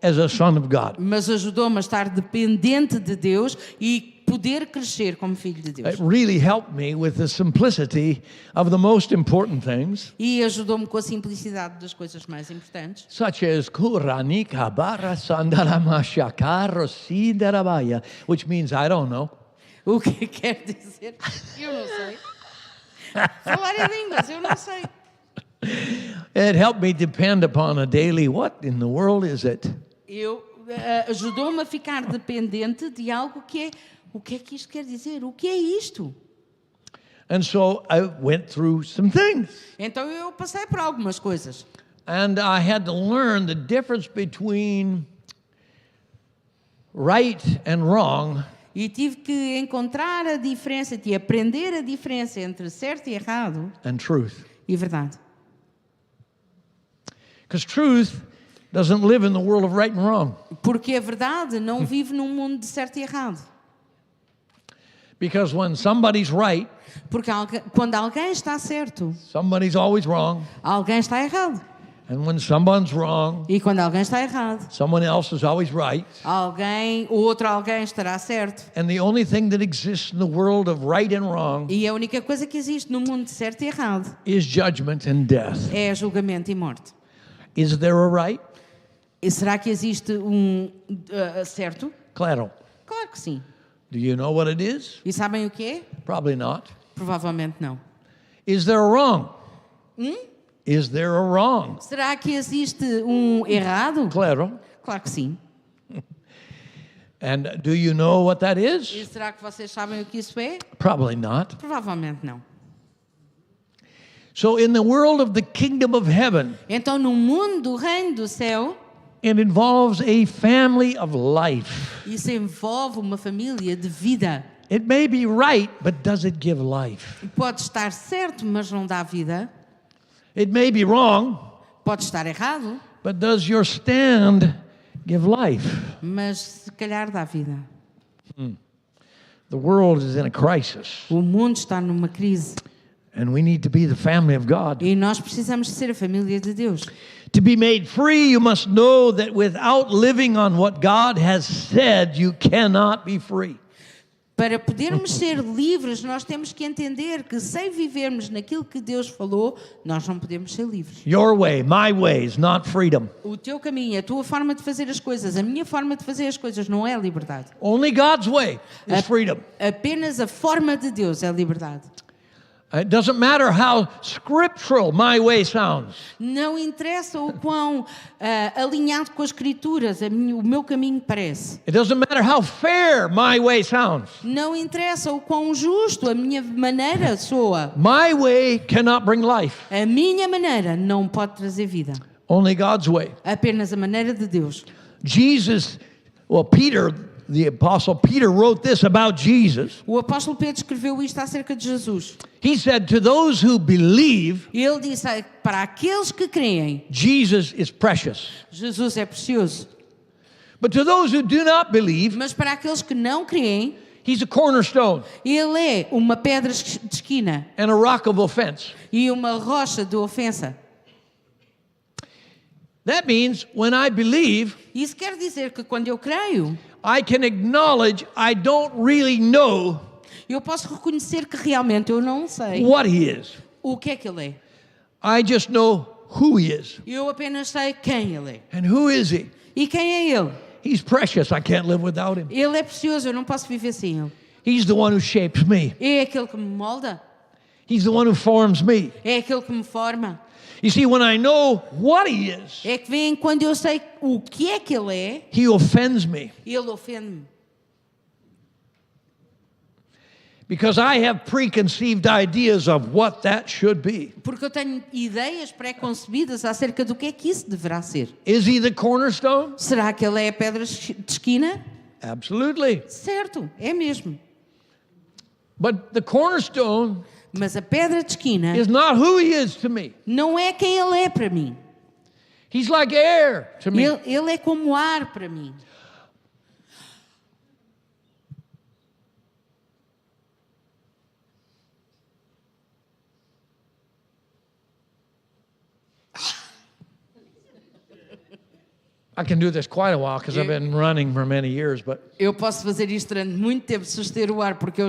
[SPEAKER 1] as a son of God.
[SPEAKER 2] Mas ajudou-me a estar dependente de Deus e poder crescer como filho de Deus.
[SPEAKER 1] It really helped me with the simplicity of the most important things,
[SPEAKER 2] E ajudou-me com a simplicidade das coisas mais importantes.
[SPEAKER 1] such as Kuranika bara sandaramashakaro sidarabaya, which means I don't know.
[SPEAKER 2] O que quer dizer? Eu não sei. Falar em línguas, eu não sei.
[SPEAKER 1] It helped me depend upon a daily, what in the world is it?
[SPEAKER 2] Ajudou-me a ficar dependente de algo que é, o que é que isto quer dizer? O que é isto?
[SPEAKER 1] And so I went through some things.
[SPEAKER 2] Então eu passei por algumas coisas.
[SPEAKER 1] And I had to learn the difference between right and wrong
[SPEAKER 2] E tive que encontrar a diferença, de aprender a diferença entre certo e errado
[SPEAKER 1] and truth.
[SPEAKER 2] e verdade.
[SPEAKER 1] Because truth doesn't live in the world of right and wrong.
[SPEAKER 2] Porque a verdade não vive num mundo de certo e errado.
[SPEAKER 1] Because when somebody's right,
[SPEAKER 2] Porque quando alguém está certo,
[SPEAKER 1] somebody's always wrong.
[SPEAKER 2] alguém está errado.
[SPEAKER 1] And when someone's wrong,
[SPEAKER 2] E quando alguém está errado,
[SPEAKER 1] someone else is always right.
[SPEAKER 2] outro alguém estará certo.
[SPEAKER 1] And the only thing that exists in the world of right and wrong
[SPEAKER 2] E a única coisa que existe no mundo de certo e errado
[SPEAKER 1] is judgment and death.
[SPEAKER 2] é julgamento e morte.
[SPEAKER 1] Is there a right?
[SPEAKER 2] E será que existe certo?
[SPEAKER 1] Claro.
[SPEAKER 2] Claro que sim.
[SPEAKER 1] Do you know what it is?
[SPEAKER 2] E sabem o que é?
[SPEAKER 1] Probably not.
[SPEAKER 2] Provavelmente não.
[SPEAKER 1] Is there a wrong? Is there a wrong?
[SPEAKER 2] Será que existe errado?
[SPEAKER 1] Claro.
[SPEAKER 2] Claro que sim.
[SPEAKER 1] And do you know what that
[SPEAKER 2] E
[SPEAKER 1] is?
[SPEAKER 2] será que vocês sabem o que isso é?
[SPEAKER 1] Probably not.
[SPEAKER 2] Provavelmente não.
[SPEAKER 1] So in the world of the kingdom of heaven,
[SPEAKER 2] Então, no mundo do reino do céu,
[SPEAKER 1] it involves a family of life.
[SPEAKER 2] isso envolve uma família de vida.
[SPEAKER 1] It may be right, but does it give life?
[SPEAKER 2] Pode estar certo, mas não dá vida.
[SPEAKER 1] It may be wrong,
[SPEAKER 2] Pode estar errado,
[SPEAKER 1] but does your stand give life?
[SPEAKER 2] mas se calhar dá vida.
[SPEAKER 1] The world is in a crisis,
[SPEAKER 2] O mundo está numa crise
[SPEAKER 1] and we need to be the family of God.
[SPEAKER 2] e nós precisamos de ser a família de Deus.
[SPEAKER 1] To be made free, you must know that without living on what God has said, you cannot be free.
[SPEAKER 2] Para podermos ser livres, nós temos que entender que sem vivermos naquilo que Deus falou, nós não podemos ser livres.
[SPEAKER 1] Your way, my ways, not freedom.
[SPEAKER 2] O teu caminho, a tua forma de fazer as coisas, a minha forma de fazer as coisas não é liberdade.
[SPEAKER 1] Only God's way is freedom.
[SPEAKER 2] Apenas a forma de Deus é liberdade.
[SPEAKER 1] It doesn't matter how scriptural my way sounds.
[SPEAKER 2] Não interessa o quão alinhado com as Escrituras o meu caminho parece.
[SPEAKER 1] It doesn't matter how fair my way sounds.
[SPEAKER 2] Não interessa o quão justo a minha maneira soa.
[SPEAKER 1] My way cannot bring life.
[SPEAKER 2] A minha maneira não pode trazer vida.
[SPEAKER 1] Only God's way.
[SPEAKER 2] Apenas a maneira de Deus.
[SPEAKER 1] Peter, the apostle Peter wrote this about Jesus.
[SPEAKER 2] O apóstolo Pedro escreveu isto acerca de Jesus.
[SPEAKER 1] He said, to those who believe,
[SPEAKER 2] Ele disse para aqueles que creem,
[SPEAKER 1] Jesus is precious.
[SPEAKER 2] Jesus é precioso.
[SPEAKER 1] But to those who do not believe,
[SPEAKER 2] Mas para aqueles que não creem,
[SPEAKER 1] he's a cornerstone
[SPEAKER 2] ele é uma pedra de esquina
[SPEAKER 1] and a rock of offense.
[SPEAKER 2] e uma rocha de ofensa.
[SPEAKER 1] That means when I believe,
[SPEAKER 2] Isso quer dizer que quando eu creio,
[SPEAKER 1] I can acknowledge I don't really know
[SPEAKER 2] eu posso reconhecer que realmente eu não sei
[SPEAKER 1] what he is.
[SPEAKER 2] o que é que ele é.
[SPEAKER 1] I just know who he is.
[SPEAKER 2] Eu apenas sei quem ele é.
[SPEAKER 1] And who is he?
[SPEAKER 2] E quem é ele?
[SPEAKER 1] He's precious. I can't live without him.
[SPEAKER 2] Ele é precioso, eu não posso viver sem ele.
[SPEAKER 1] He's the one who shapes me.
[SPEAKER 2] É aquele que me molda,
[SPEAKER 1] He's the one who forms me.
[SPEAKER 2] é aquele que me forma.
[SPEAKER 1] You see, when I know what he is,
[SPEAKER 2] É que vem quando eu sei o que é que ele é,
[SPEAKER 1] he offends me.
[SPEAKER 2] ele ofende-me.
[SPEAKER 1] Because I have preconceived ideas of what that should be.
[SPEAKER 2] Porque eu tenho ideias pré-concebidas acerca do que é que isso deverá ser.
[SPEAKER 1] Is he the cornerstone?
[SPEAKER 2] Será que ele é a pedra de esquina?
[SPEAKER 1] Absolutely.
[SPEAKER 2] Certo, é mesmo.
[SPEAKER 1] But the cornerstone
[SPEAKER 2] Mas a pedra de esquina
[SPEAKER 1] is not who he is to me.
[SPEAKER 2] não é quem ele é para mim.
[SPEAKER 1] He's like air to me.
[SPEAKER 2] Ele é como ar para mim.
[SPEAKER 1] I can do this quite a while because I've been running for many years, but
[SPEAKER 2] Eu posso fazer isto durante muito tempo, suster o ar, porque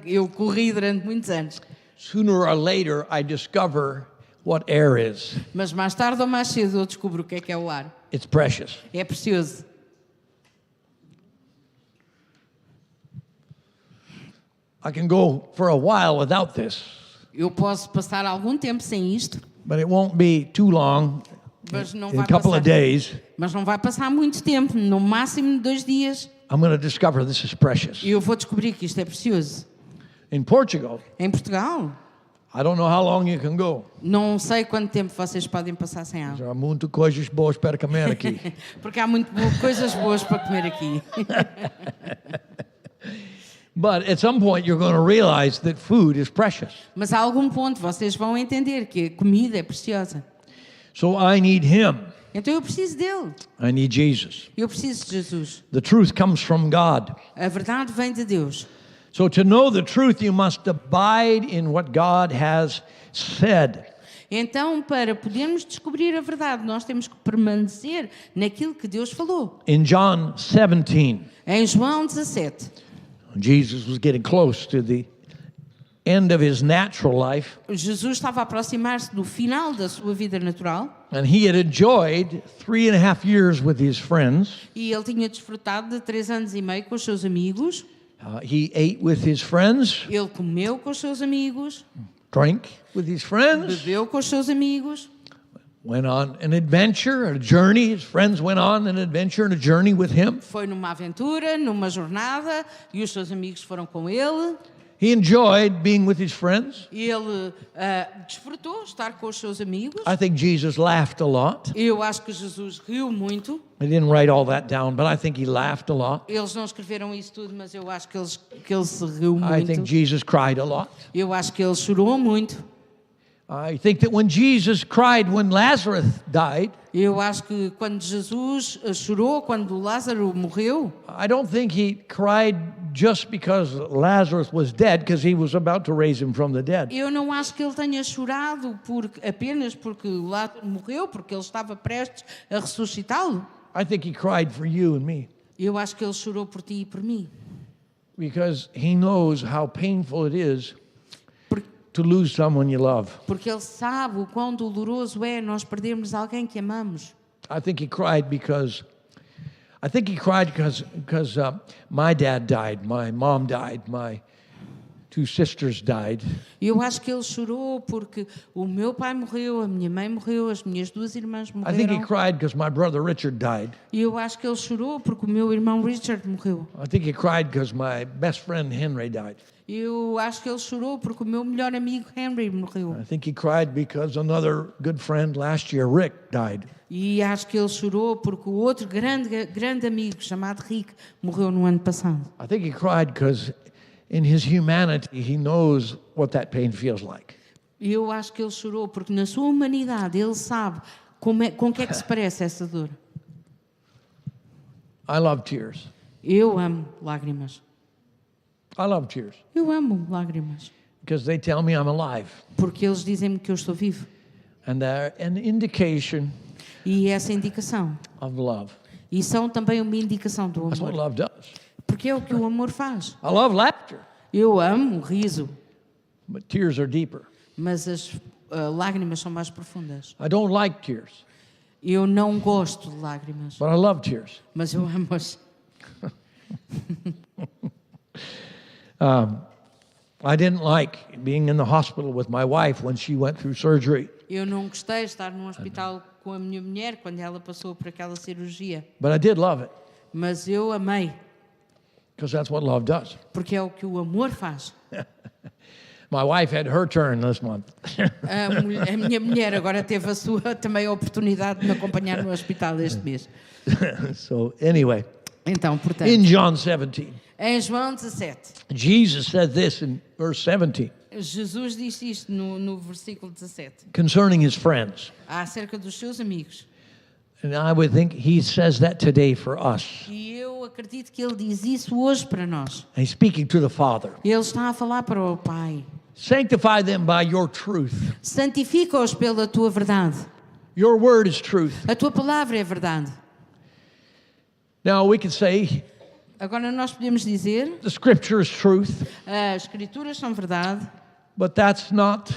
[SPEAKER 2] eu corri durante muitos anos.
[SPEAKER 1] sooner or later I discover what air is.
[SPEAKER 2] Mas mais tarde ou mais cedo eu descubro o que é o ar.
[SPEAKER 1] It's precious.
[SPEAKER 2] É precioso.
[SPEAKER 1] I can go for a while without this,
[SPEAKER 2] Eu posso passar algum tempo sem isto,
[SPEAKER 1] but it won't be too long.
[SPEAKER 2] mas não
[SPEAKER 1] In a
[SPEAKER 2] vai
[SPEAKER 1] couple
[SPEAKER 2] passar.
[SPEAKER 1] of days,
[SPEAKER 2] Mas não vai passar muito tempo, no máximo 2 dias,
[SPEAKER 1] I'm going to discover this is precious.
[SPEAKER 2] e eu vou descobrir que isto é precioso.
[SPEAKER 1] In Portugal,
[SPEAKER 2] Em Portugal,
[SPEAKER 1] I don't know how long you can go.
[SPEAKER 2] Não sei quanto tempo vocês podem passar sem água.
[SPEAKER 1] Há muito coisas boas para comer aqui.
[SPEAKER 2] Porque há coisas boas para comer aqui.
[SPEAKER 1] But at some point you're going to realize that food is precious.
[SPEAKER 2] Mas a algum ponto vocês vão entender que a comida é preciosa.
[SPEAKER 1] So I need him.
[SPEAKER 2] Então eu preciso dele.
[SPEAKER 1] I need Jesus.
[SPEAKER 2] Eu preciso de Jesus.
[SPEAKER 1] The truth comes from God.
[SPEAKER 2] A verdade vem de Deus.
[SPEAKER 1] So to know the truth, you must abide in what God has said.
[SPEAKER 2] Então, para podermos descobrir a verdade, nós temos que permanecer naquilo que Deus falou.
[SPEAKER 1] In John 17,
[SPEAKER 2] Em João 17,
[SPEAKER 1] Jesus was getting close to the end of his natural life,
[SPEAKER 2] Jesus estava a aproximar-se do final da sua vida natural
[SPEAKER 1] and he had enjoyed 3.5 years with his friends.
[SPEAKER 2] e ele tinha desfrutado de 3 anos e meio com os seus amigos.
[SPEAKER 1] He ate with his friends,
[SPEAKER 2] Ele comeu com os seus amigos,
[SPEAKER 1] drank with his friends,
[SPEAKER 2] bebeu com os seus amigos,
[SPEAKER 1] went on an adventure, a journey. His friends went on an adventure and a journey with him.
[SPEAKER 2] foi numa aventura, numa jornada e os seus amigos foram com ele.
[SPEAKER 1] He enjoyed being with his friends.
[SPEAKER 2] Ele desfrutou estar com os seus amigos.
[SPEAKER 1] I think Jesus laughed a lot.
[SPEAKER 2] Eu acho que Jesus riu muito.
[SPEAKER 1] I didn't write all that down, but I think he laughed a lot.
[SPEAKER 2] Eles não escreveram isso tudo, mas eu acho que ele se riu
[SPEAKER 1] I think
[SPEAKER 2] muito.
[SPEAKER 1] Jesus cried a lot.
[SPEAKER 2] Eu acho que ele chorou muito.
[SPEAKER 1] I think that when Jesus cried when Lazarus died,
[SPEAKER 2] Eu acho que quando Jesus chorou, quando Lázaro morreu,
[SPEAKER 1] I don't think he cried just because Lazarus was dead, because he was about to raise him from the dead.
[SPEAKER 2] eu não acho que ele tenha chorado apenas porque Lázaro morreu, porque ele estava prestes a ressuscitá-lo.
[SPEAKER 1] I think he cried for you and me,
[SPEAKER 2] Eu acho que ele chorou por ti e por mim.
[SPEAKER 1] because he knows how painful it is
[SPEAKER 2] Por-
[SPEAKER 1] to lose someone you love.
[SPEAKER 2] Porque ele sabe o quão doloroso é nós perdermos alguém que amamos.
[SPEAKER 1] I think he cried because my dad died, my mom died, my 2 sisters died.
[SPEAKER 2] Eu acho que ele chorou porque o meu pai morreu, a minha mãe morreu, as minhas 2 irmãs
[SPEAKER 1] I think he
[SPEAKER 2] morreram.
[SPEAKER 1] cried because my brother Richard died.
[SPEAKER 2] E eu acho que ele chorou porque o meu irmão Richard morreu.
[SPEAKER 1] I think he cried because my best friend Henry died.
[SPEAKER 2] Eu acho que ele chorou porque o meu melhor amigo Henry morreu.
[SPEAKER 1] I think he cried because another good friend last year, Rick, died.
[SPEAKER 2] E acho que ele chorou porque o outro grande amigo chamado Rick morreu no ano passado.
[SPEAKER 1] I think he cried because in his humanity, he knows what that pain feels like.
[SPEAKER 2] E eu acho que ele chorou porque na sua humanidade ele sabe com que é que se parece essa dor.
[SPEAKER 1] I love tears.
[SPEAKER 2] Eu amo lágrimas.
[SPEAKER 1] I love tears
[SPEAKER 2] Eu amo lágrimas.
[SPEAKER 1] because they tell me I'm alive.
[SPEAKER 2] Porque eles dizem-me que eu estou vivo.
[SPEAKER 1] And they're an indication
[SPEAKER 2] E essa indicação.
[SPEAKER 1] of love.
[SPEAKER 2] E são também uma indicação do
[SPEAKER 1] That's what
[SPEAKER 2] amor.
[SPEAKER 1] love does.
[SPEAKER 2] Porque é o que o amor faz.
[SPEAKER 1] I love laughter,
[SPEAKER 2] Eu amo o riso,
[SPEAKER 1] but tears are deeper.
[SPEAKER 2] mas as lágrimas são mais profundas.
[SPEAKER 1] I don't like tears,
[SPEAKER 2] Eu não gosto de lágrimas,
[SPEAKER 1] but I love tears.
[SPEAKER 2] mas eu amo-as.
[SPEAKER 1] I didn't like being in the hospital with my wife when she went through surgery,
[SPEAKER 2] Eu não gostei de estar num hospital com a minha mulher quando ela passou por aquela cirurgia,
[SPEAKER 1] but I did love it
[SPEAKER 2] mas eu amei,
[SPEAKER 1] because that's what love does.
[SPEAKER 2] porque é o que o amor faz.
[SPEAKER 1] My wife had her turn this month.
[SPEAKER 2] A minha mulher agora teve a sua também a oportunidade de me acompanhar no hospital este mês.
[SPEAKER 1] So anyway,
[SPEAKER 2] Então, portanto,
[SPEAKER 1] in John 17,
[SPEAKER 2] em João 17,
[SPEAKER 1] Jesus said this in verse 17
[SPEAKER 2] Jesus disse isto no versículo 17,
[SPEAKER 1] concerning his friends.
[SPEAKER 2] acerca dos seus amigos.
[SPEAKER 1] And I would think he says that today for us.
[SPEAKER 2] E eu acredito que ele diz isso hoje para nós.
[SPEAKER 1] He's speaking to the Father.
[SPEAKER 2] Ele está a falar para o Pai.
[SPEAKER 1] Sanctify them by your truth.
[SPEAKER 2] Santifica-os pela tua verdade.
[SPEAKER 1] Your word is truth.
[SPEAKER 2] A tua palavra é verdade.
[SPEAKER 1] Now we could say
[SPEAKER 2] Agora nós podemos dizer,
[SPEAKER 1] the scripture is truth,
[SPEAKER 2] as escrituras são verdade,
[SPEAKER 1] but that's not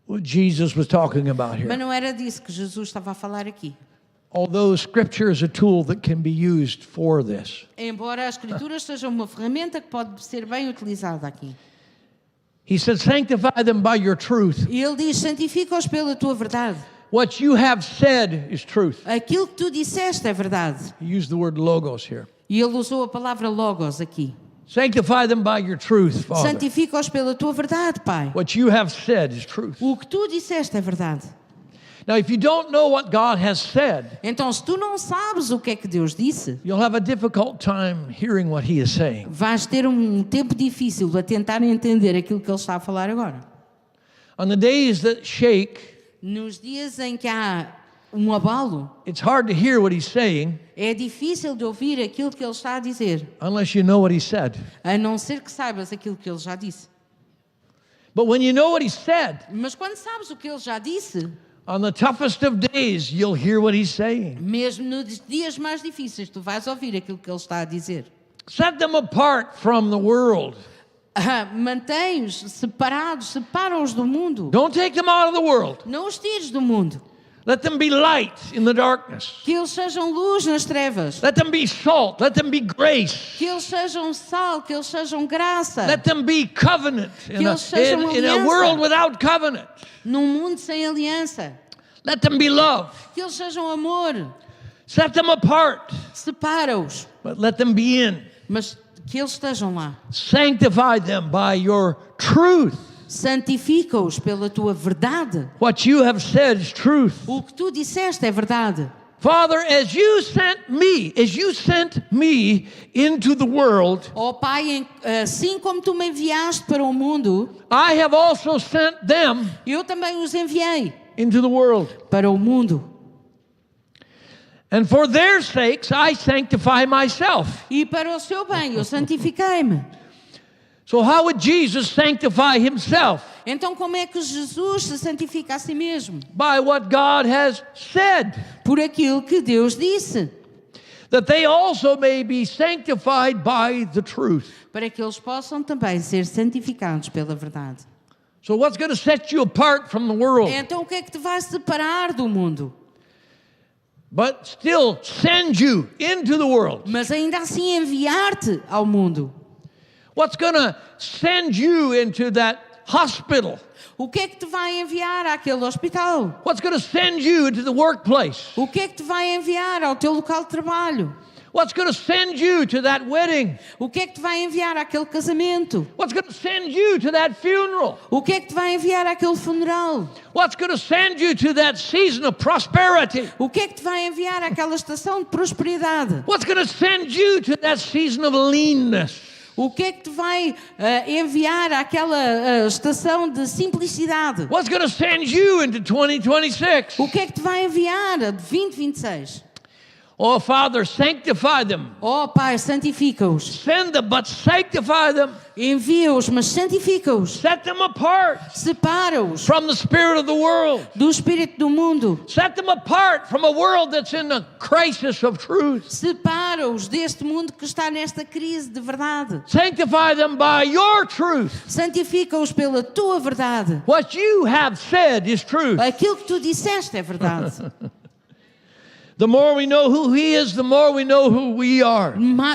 [SPEAKER 1] what Jesus was talking about
[SPEAKER 2] mas
[SPEAKER 1] here.
[SPEAKER 2] não era disso que Jesus estava a falar aqui.
[SPEAKER 1] Although scripture is a tool that can be used for this.
[SPEAKER 2] Embora as escrituras sejam uma ferramenta que pode ser bem utilizada aqui.
[SPEAKER 1] He said, sanctify them by your truth.
[SPEAKER 2] E ele diz, santifica-os pela tua verdade.
[SPEAKER 1] What you have said is truth.
[SPEAKER 2] Aquilo que tu disseste é verdade.
[SPEAKER 1] He used the word logos here.
[SPEAKER 2] E ele usou a palavra logos aqui.
[SPEAKER 1] Sanctify them by your truth, Father.
[SPEAKER 2] Santifica-os pela tua verdade, Pai.
[SPEAKER 1] What you have said is truth.
[SPEAKER 2] O que tu disseste é verdade.
[SPEAKER 1] Now, if you don't know what God has said,
[SPEAKER 2] Então, se tu não sabes o que é que Deus disse,
[SPEAKER 1] you'll have a difficult time hearing what He is saying.
[SPEAKER 2] vais ter um tempo difícil a tentar entender aquilo que Ele está a falar agora.
[SPEAKER 1] On the days that shake,
[SPEAKER 2] Nos dias em que há um abalo,
[SPEAKER 1] it's hard to hear what He's saying
[SPEAKER 2] é difícil de ouvir aquilo que Ele está a dizer,
[SPEAKER 1] unless you know what He said.
[SPEAKER 2] a não ser que saibas aquilo que Ele já disse.
[SPEAKER 1] But when you know what He said,
[SPEAKER 2] Mas quando sabes o que Ele já disse,
[SPEAKER 1] on the toughest of days, you'll hear what He's saying.
[SPEAKER 2] mesmo nos dias mais difíceis, tu vais ouvir aquilo que Ele está a dizer.
[SPEAKER 1] Set them apart from the world.
[SPEAKER 2] Mantém-os separados, separa-os do mundo.
[SPEAKER 1] Don't take them out of the world.
[SPEAKER 2] Não os tires do mundo.
[SPEAKER 1] Let them be light in the darkness.
[SPEAKER 2] Que eles sejam luz nas trevas.
[SPEAKER 1] Let them be salt. Let them be grace.
[SPEAKER 2] Que eles sejam sal, que eles sejam graça.
[SPEAKER 1] Let them be covenant in
[SPEAKER 2] eles sejam
[SPEAKER 1] in a
[SPEAKER 2] aliança.
[SPEAKER 1] world without covenant.
[SPEAKER 2] Num mundo sem aliança.
[SPEAKER 1] Let them be love.
[SPEAKER 2] Que eles sejam amor.
[SPEAKER 1] Set them apart,
[SPEAKER 2] Separa-os.
[SPEAKER 1] but let them be in.
[SPEAKER 2] Mas que eles estejam lá.
[SPEAKER 1] Sanctify them by your truth.
[SPEAKER 2] Santifica-os pela tua verdade.
[SPEAKER 1] What you have said is truth.
[SPEAKER 2] O que tu disseste é verdade.
[SPEAKER 1] Father, as you sent me into the world,
[SPEAKER 2] Ó Pai, assim como tu me enviaste para o mundo,
[SPEAKER 1] I have also sent them
[SPEAKER 2] eu também os enviei
[SPEAKER 1] into the world.
[SPEAKER 2] para o mundo.
[SPEAKER 1] And for their sakes, I sanctify myself.
[SPEAKER 2] E para o seu bem eu santifiquei-me.
[SPEAKER 1] So how would Jesus sanctify himself?
[SPEAKER 2] Então como é que Jesus se santifica a si mesmo?
[SPEAKER 1] By what God has said,
[SPEAKER 2] Por aquilo que Deus disse.
[SPEAKER 1] that they also may be sanctified by the truth.
[SPEAKER 2] Para que eles possam também ser santificados pela verdade.
[SPEAKER 1] So what's going to set you apart from the world,
[SPEAKER 2] Então o que é que te vai separar do mundo?
[SPEAKER 1] but still send you into the world?
[SPEAKER 2] Mas ainda assim enviar-te ao mundo.
[SPEAKER 1] What's going to send you into that hospital?
[SPEAKER 2] O que é que te vai enviar àquele hospital?
[SPEAKER 1] What's going to send you into the workplace?
[SPEAKER 2] O que é que te vai enviar ao teu local de trabalho?
[SPEAKER 1] What's going to send you to that wedding?
[SPEAKER 2] O que é que te vai enviar àquele casamento?
[SPEAKER 1] What's going to send you to that funeral?
[SPEAKER 2] O que é que te vai enviar àquele funeral?
[SPEAKER 1] What's going to send you to that season of prosperity?
[SPEAKER 2] O que é que te vai enviar àquela estação de prosperidade?
[SPEAKER 1] What's going to send you to that season of leanness?
[SPEAKER 2] O que é que te vai enviar àquela estação de simplicidade?
[SPEAKER 1] What's going to send you into 2026?
[SPEAKER 2] O que é que te vai enviar a 2026?
[SPEAKER 1] Oh, Father, sanctify them.
[SPEAKER 2] Oh Pai, santifica-os.
[SPEAKER 1] Send them, but sanctify them.
[SPEAKER 2] Envia-os, mas santifica-os.
[SPEAKER 1] Set them apart
[SPEAKER 2] Separa-os
[SPEAKER 1] from the spirit of the world.
[SPEAKER 2] do espírito do mundo.
[SPEAKER 1] Set them apart from a world that's in a crisis of truth.
[SPEAKER 2] Separa-os deste mundo que está nesta crise de verdade.
[SPEAKER 1] Sanctify them by your truth.
[SPEAKER 2] Santifica-os pela tua verdade.
[SPEAKER 1] What you have said is truth.
[SPEAKER 2] Aquilo que tu disseste é verdade.
[SPEAKER 1] The more we know who He is, the more we know who we are.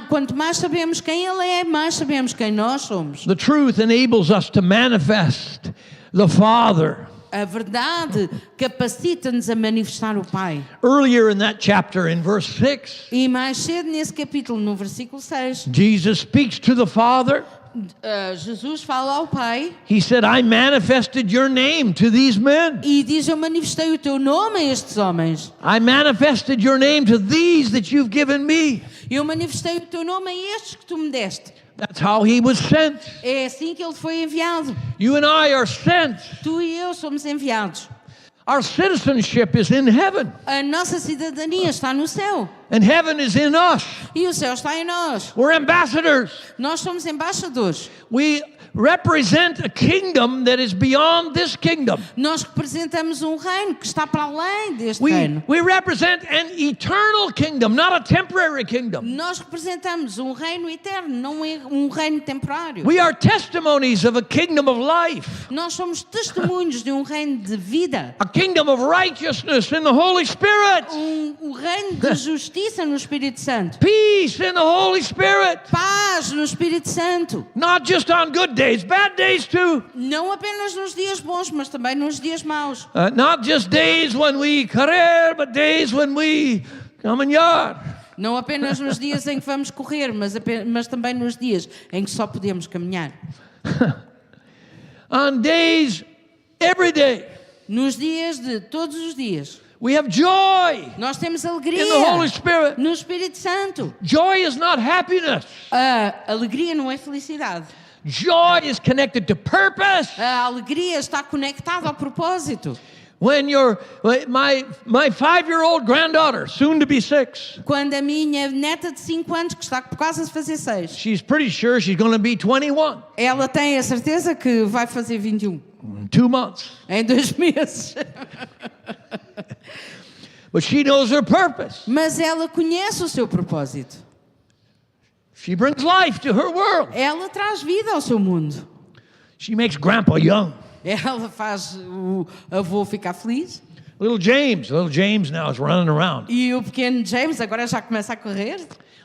[SPEAKER 2] Quanto mais sabemos quem Ele é, mais sabemos quem nós somos.
[SPEAKER 1] The truth enables us to manifest the Father.
[SPEAKER 2] A verdade capacita-nos a manifestar o Pai.
[SPEAKER 1] Earlier in that chapter, in verse 6,
[SPEAKER 2] E mais cedo nesse capítulo, no versículo 6,
[SPEAKER 1] Jesus speaks to the Father.
[SPEAKER 2] Jesus fala ao Pai
[SPEAKER 1] He said, I manifested your name to these men.
[SPEAKER 2] e diz: eu manifestei o teu nome a estes homens.
[SPEAKER 1] I manifested your name to these that you've given me.
[SPEAKER 2] Eu manifestei o teu nome a estes que tu me deste.
[SPEAKER 1] That's how he was sent.
[SPEAKER 2] É assim que ele foi enviado.
[SPEAKER 1] You and I are sent.
[SPEAKER 2] Tu e eu somos enviados.
[SPEAKER 1] Our citizenship is in heaven,
[SPEAKER 2] A nossa cidadania está no céu
[SPEAKER 1] and heaven is in us.
[SPEAKER 2] e o céu está em nós.
[SPEAKER 1] We're ambassadors.
[SPEAKER 2] Nós somos embaixadores.
[SPEAKER 1] We represent a kingdom that is beyond this kingdom.
[SPEAKER 2] Nós representamos um reino que está para além deste reino.
[SPEAKER 1] We represent an eternal kingdom, not a temporary kingdom.
[SPEAKER 2] Nós representamos um reino eterno, não é um reino temporário.
[SPEAKER 1] We are testimonies of a kingdom of life,
[SPEAKER 2] Nós somos testemunhos de um reino de vida.
[SPEAKER 1] a kingdom of righteousness in the Holy Spirit,
[SPEAKER 2] Um reino de justiça no Espírito Santo.
[SPEAKER 1] peace in the Holy Spirit,
[SPEAKER 2] Paz no Espírito Santo.
[SPEAKER 1] not just on good days, bad days too.
[SPEAKER 2] Não apenas nos dias bons, mas também nos dias maus.
[SPEAKER 1] Not just days when we querer, but days when we come and yard.
[SPEAKER 2] Não apenas nos dias em que vamos correr, mas também nos dias em que só podemos caminhar.
[SPEAKER 1] On days, every day,
[SPEAKER 2] Nos dias de todos os dias,
[SPEAKER 1] we have joy
[SPEAKER 2] nós temos
[SPEAKER 1] in
[SPEAKER 2] alegria
[SPEAKER 1] the Holy Spirit.
[SPEAKER 2] no Espírito Santo.
[SPEAKER 1] Joy is not happiness.
[SPEAKER 2] A alegria não é felicidade.
[SPEAKER 1] Joy is connected to purpose.
[SPEAKER 2] A alegria está conectada ao propósito.
[SPEAKER 1] When my 5-year-old granddaughter, soon to be 6,
[SPEAKER 2] Quando a minha neta de 5 anos, que está quase a fazer 6,
[SPEAKER 1] she's pretty sure she's going to be 21
[SPEAKER 2] ela tem a certeza que vai fazer 21
[SPEAKER 1] in 2 months.
[SPEAKER 2] em 2 meses.
[SPEAKER 1] But she knows her purpose.
[SPEAKER 2] Mas ela conhece o seu propósito.
[SPEAKER 1] She brings life to her world.
[SPEAKER 2] Ela traz vida ao seu mundo.
[SPEAKER 1] She makes Grandpa young.
[SPEAKER 2] Ela faz o avô ficar feliz.
[SPEAKER 1] Little James now is running around.
[SPEAKER 2] E o pequeno James agora já começa a correr.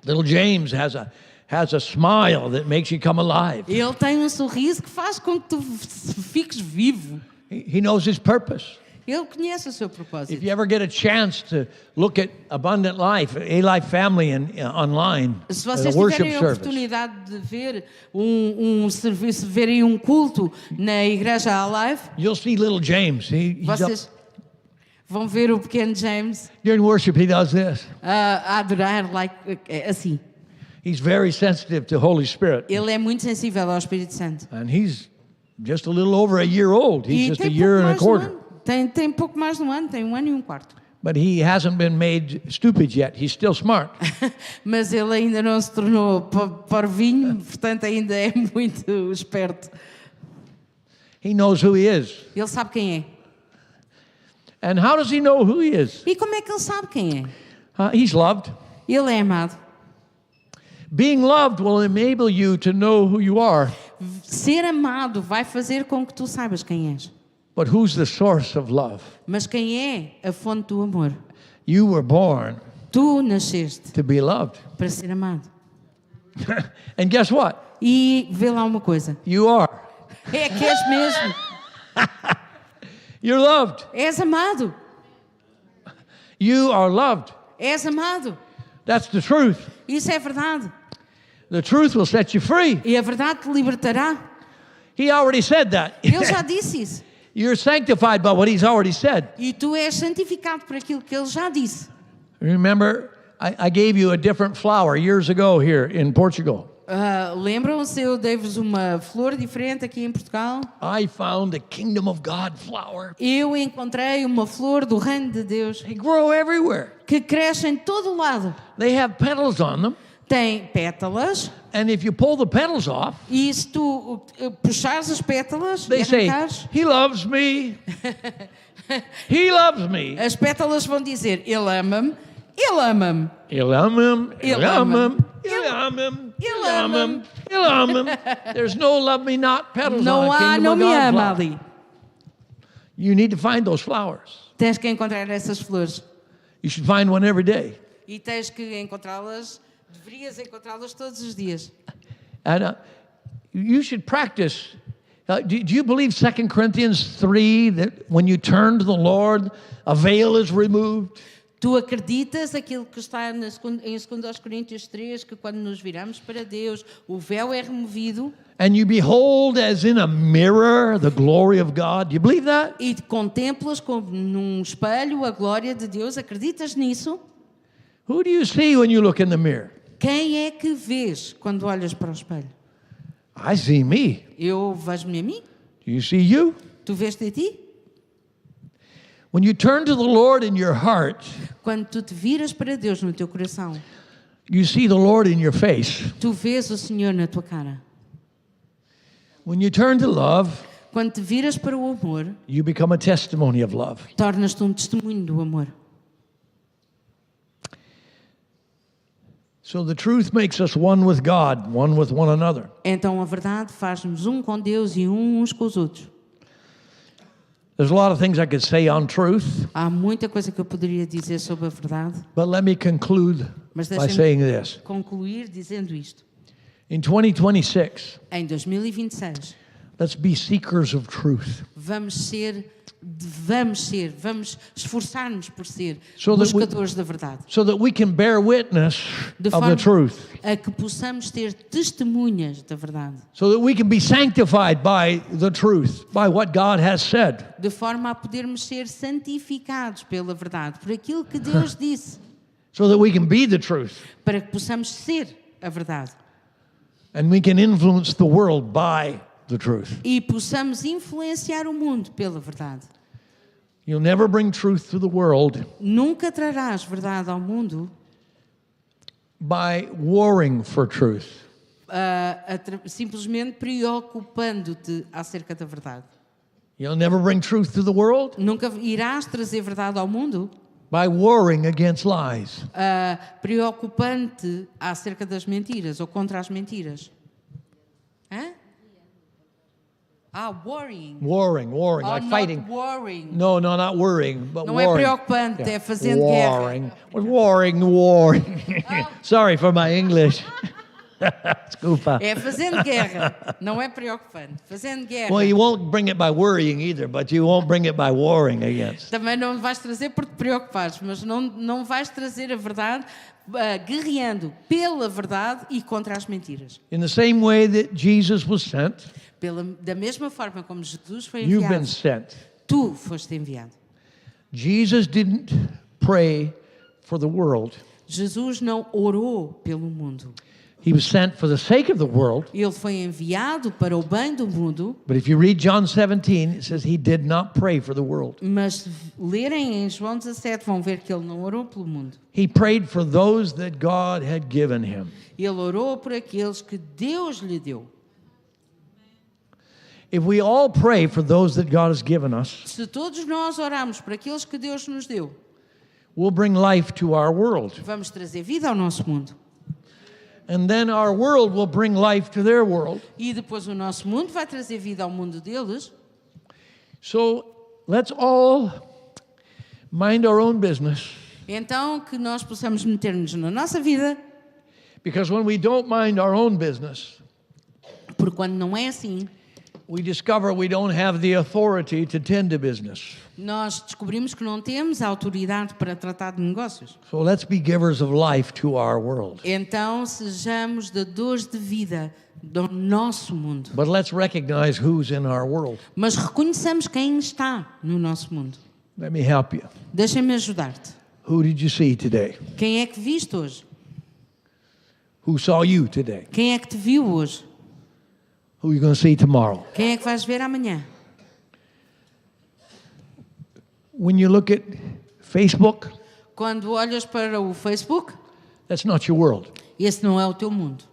[SPEAKER 1] Little James has a smile that makes you come alive.
[SPEAKER 2] Ele tem um sorriso que faz com que tu fiques vivo.
[SPEAKER 1] He knows his purpose.
[SPEAKER 2] Ele conhece o seu
[SPEAKER 1] If
[SPEAKER 2] propósito.
[SPEAKER 1] you ever get a chance to look at Abundant Life, A-Life Family online,
[SPEAKER 2] Se
[SPEAKER 1] the
[SPEAKER 2] vocês
[SPEAKER 1] worship
[SPEAKER 2] tiverem a
[SPEAKER 1] service,
[SPEAKER 2] oportunidade de ver um serviço, verem um culto na igreja Alive,
[SPEAKER 1] you'll see little James. He's up,
[SPEAKER 2] vocês vão ver o pequeno James
[SPEAKER 1] during worship, he does this.
[SPEAKER 2] a adorar assim.
[SPEAKER 1] He's very sensitive to Holy Spirit.
[SPEAKER 2] Ele é muito sensível ao Espírito Santo.
[SPEAKER 1] And he's just a little over a year old. He's
[SPEAKER 2] E
[SPEAKER 1] just a
[SPEAKER 2] tem
[SPEAKER 1] year
[SPEAKER 2] pouco
[SPEAKER 1] and a
[SPEAKER 2] mais de um
[SPEAKER 1] quarter.
[SPEAKER 2] ano. Tem pouco mais de um ano, tem 1 ano e 1 quarto.
[SPEAKER 1] But he hasn't been made stupid yet. He's still smart.
[SPEAKER 2] Mas ele ainda não se tornou parvinho, portanto ainda é muito esperto.
[SPEAKER 1] He knows who he is.
[SPEAKER 2] Ele sabe quem é.
[SPEAKER 1] And how does he know who he is?
[SPEAKER 2] E como é que ele sabe quem é?
[SPEAKER 1] He's loved.
[SPEAKER 2] Ele é amado.
[SPEAKER 1] Being loved will enable you to know who you are.
[SPEAKER 2] Ser amado vai fazer com que tu saibas quem és.
[SPEAKER 1] But who's the source of love?
[SPEAKER 2] Mas quem é a fonte do amor?
[SPEAKER 1] You were born
[SPEAKER 2] Tu nasceste
[SPEAKER 1] to be loved.
[SPEAKER 2] para ser amado.
[SPEAKER 1] And guess what?
[SPEAKER 2] E vê lá uma coisa.
[SPEAKER 1] You are.
[SPEAKER 2] É que és mesmo.
[SPEAKER 1] You're loved.
[SPEAKER 2] És amado.
[SPEAKER 1] You are loved.
[SPEAKER 2] És amado.
[SPEAKER 1] That's the truth.
[SPEAKER 2] Isso é verdade.
[SPEAKER 1] The truth will set you free.
[SPEAKER 2] E a verdade te libertará.
[SPEAKER 1] He already said that.
[SPEAKER 2] Ele já disse isso.
[SPEAKER 1] You're sanctified by what he's already said.
[SPEAKER 2] E tu és santificado por aquilo que ele já disse.
[SPEAKER 1] Remember, I gave you a different flower years ago here in Portugal.
[SPEAKER 2] Lembram-se, eu dei-vos uma flor diferente aqui em Portugal.
[SPEAKER 1] I found the kingdom of God flower.
[SPEAKER 2] Eu encontrei uma flor do reino de Deus
[SPEAKER 1] They grow everywhere.
[SPEAKER 2] que cresce em todo o lado.
[SPEAKER 1] They have petals on them.
[SPEAKER 2] Tem pétalas
[SPEAKER 1] And if you pull the petals off,
[SPEAKER 2] e se tu puxares as pétalas
[SPEAKER 1] they
[SPEAKER 2] e
[SPEAKER 1] say,
[SPEAKER 2] arrancares,
[SPEAKER 1] he loves me. He loves me.
[SPEAKER 2] as pétalas vão dizer, ele ama-me, ele ama-me.
[SPEAKER 1] He'll him.
[SPEAKER 2] He'll him.
[SPEAKER 1] He'll him. He'll him. There's no love me not petals
[SPEAKER 2] Não
[SPEAKER 1] on a
[SPEAKER 2] há,
[SPEAKER 1] kingdom
[SPEAKER 2] não
[SPEAKER 1] of
[SPEAKER 2] me
[SPEAKER 1] God
[SPEAKER 2] ama
[SPEAKER 1] flower.
[SPEAKER 2] ali.
[SPEAKER 1] You need to find those flowers.
[SPEAKER 2] Tens que encontrar essas flores.
[SPEAKER 1] You should find one every day.
[SPEAKER 2] E tens que encontrá-las, deverias encontrá-las todos os dias.
[SPEAKER 1] And you should practice. Do you believe 2 Corinthians 3 that when you turn to the Lord, a veil is removed?
[SPEAKER 2] Tu acreditas aquilo que está em 2 Coríntios 3, que quando nos viramos para Deus, o véu é removido
[SPEAKER 1] And you behold as in a mirror the glory of God. Do you believe that?
[SPEAKER 2] e contemplas como num espelho a glória de Deus? Acreditas nisso?
[SPEAKER 1] Who do you see when you look in the mirror?
[SPEAKER 2] Quem é que vês quando olhas para o espelho?
[SPEAKER 1] I see me.
[SPEAKER 2] Eu vejo-me a mim?
[SPEAKER 1] Do you see you?
[SPEAKER 2] Tu vês-te a ti?
[SPEAKER 1] When you turn to the Lord in your heart,
[SPEAKER 2] Quando tu te viras para Deus no teu coração,
[SPEAKER 1] you see the Lord in your face.
[SPEAKER 2] tu vês o Senhor na tua cara.
[SPEAKER 1] When you turn to love,
[SPEAKER 2] Quando te viras para o amor,
[SPEAKER 1] you become a testimony of love.
[SPEAKER 2] tornas-te um testemunho do amor.
[SPEAKER 1] So the truth makes us one with God, one with one another.
[SPEAKER 2] Então a verdade faz-nos um com Deus e uns com os outros.
[SPEAKER 1] There's a lot of things I could say on truth,
[SPEAKER 2] Há muita coisa que eu poderia dizer sobre a verdade,
[SPEAKER 1] but let me conclude
[SPEAKER 2] mas
[SPEAKER 1] by
[SPEAKER 2] deixa-me
[SPEAKER 1] saying this.
[SPEAKER 2] concluir dizendo isto.
[SPEAKER 1] In 2026,
[SPEAKER 2] Em 2026,
[SPEAKER 1] Let's be seekers of truth.
[SPEAKER 2] Vamos esforçar-nos por ser
[SPEAKER 1] So that we-
[SPEAKER 2] buscadores da verdade.
[SPEAKER 1] So that we can bear witness
[SPEAKER 2] De
[SPEAKER 1] of the truth.
[SPEAKER 2] forma a que possamos ter testemunhas da verdade.
[SPEAKER 1] So that we can be sanctified by the truth, by what God has said.
[SPEAKER 2] De forma a podermos ser santificados pela verdade, por aquilo que Deus disse.
[SPEAKER 1] So that we can be the truth.
[SPEAKER 2] Para que possamos ser a verdade.
[SPEAKER 1] And we can influence the world by the truth.
[SPEAKER 2] E possamos influenciar o mundo pela verdade.
[SPEAKER 1] You'll never bring truth to the world
[SPEAKER 2] Nunca trarás verdade ao mundo
[SPEAKER 1] by warring for truth.
[SPEAKER 2] simplesmente preocupando-te acerca da verdade.
[SPEAKER 1] You'll never bring truth to the world
[SPEAKER 2] Nunca irás trazer verdade ao mundo
[SPEAKER 1] by warring against lies.
[SPEAKER 2] preocupando-te acerca das mentiras ou contra as mentiras. Hã? Worrying.
[SPEAKER 1] Warring, like
[SPEAKER 2] not
[SPEAKER 1] fighting.
[SPEAKER 2] worrying.
[SPEAKER 1] No, not worrying, but
[SPEAKER 2] Não é
[SPEAKER 1] warring.
[SPEAKER 2] preocupante, é fazendo guerra.
[SPEAKER 1] Warring. Sorry for my English. Desculpa.
[SPEAKER 2] É fazendo guerra, não é preocupante. Fazendo guerra.
[SPEAKER 1] Well, you won't bring it by worrying either, but you won't bring it by warring against.
[SPEAKER 2] Também não vais trazer por te preocupares, mas não vais trazer a verdade guerreando pela verdade e contra as mentiras.
[SPEAKER 1] In the same way that Jesus was sent,
[SPEAKER 2] Da mesma forma como Jesus foi
[SPEAKER 1] you've been
[SPEAKER 2] enviado,
[SPEAKER 1] sent.
[SPEAKER 2] tu foste enviado.
[SPEAKER 1] Jesus didn't pray for the world.
[SPEAKER 2] Jesus não orou pelo mundo.
[SPEAKER 1] He was sent for the sake of the world.
[SPEAKER 2] Ele foi enviado para o bem do mundo,
[SPEAKER 1] But if you read John 17, it says he did not pray for the world.
[SPEAKER 2] mas se lerem em João 17 vão ver que ele não orou pelo mundo.
[SPEAKER 1] He prayed for those that God had given him.
[SPEAKER 2] Ele orou por aqueles que Deus lhe deu.
[SPEAKER 1] If we all pray for those that God has given us,
[SPEAKER 2] Se todos nós orarmos por aqueles que Deus nos deu,
[SPEAKER 1] we'll bring life to our world.
[SPEAKER 2] vamos trazer vida ao nosso mundo.
[SPEAKER 1] And then our world will bring life to their world.
[SPEAKER 2] E depois o nosso mundo vai trazer vida ao mundo deles.
[SPEAKER 1] So let's all mind our own business.
[SPEAKER 2] Então que nós possamos meter-nos na nossa vida,
[SPEAKER 1] Because when we don't mind our own business,
[SPEAKER 2] porque quando não é assim,
[SPEAKER 1] we discover we don't have the authority to tend to business.
[SPEAKER 2] nós descobrimos que não temos a autoridade para tratar de negócios.
[SPEAKER 1] So let's be givers of life to our world.
[SPEAKER 2] Então sejamos dadores de vida do nosso mundo.
[SPEAKER 1] But let's recognize who's in our world.
[SPEAKER 2] Mas reconheçamos quem está no nosso mundo.
[SPEAKER 1] Let me help you.
[SPEAKER 2] Deixa-me ajudar-te.
[SPEAKER 1] Who did you see today?
[SPEAKER 2] Quem é que viste hoje?
[SPEAKER 1] Who saw you today?
[SPEAKER 2] Quem é que te viu hoje?
[SPEAKER 1] Who are you going to see tomorrow?
[SPEAKER 2] Quem é que vais ver amanhã?
[SPEAKER 1] When you look at Facebook,
[SPEAKER 2] Quando olhas para o Facebook,
[SPEAKER 1] that's not your world.
[SPEAKER 2] esse não é o teu mundo.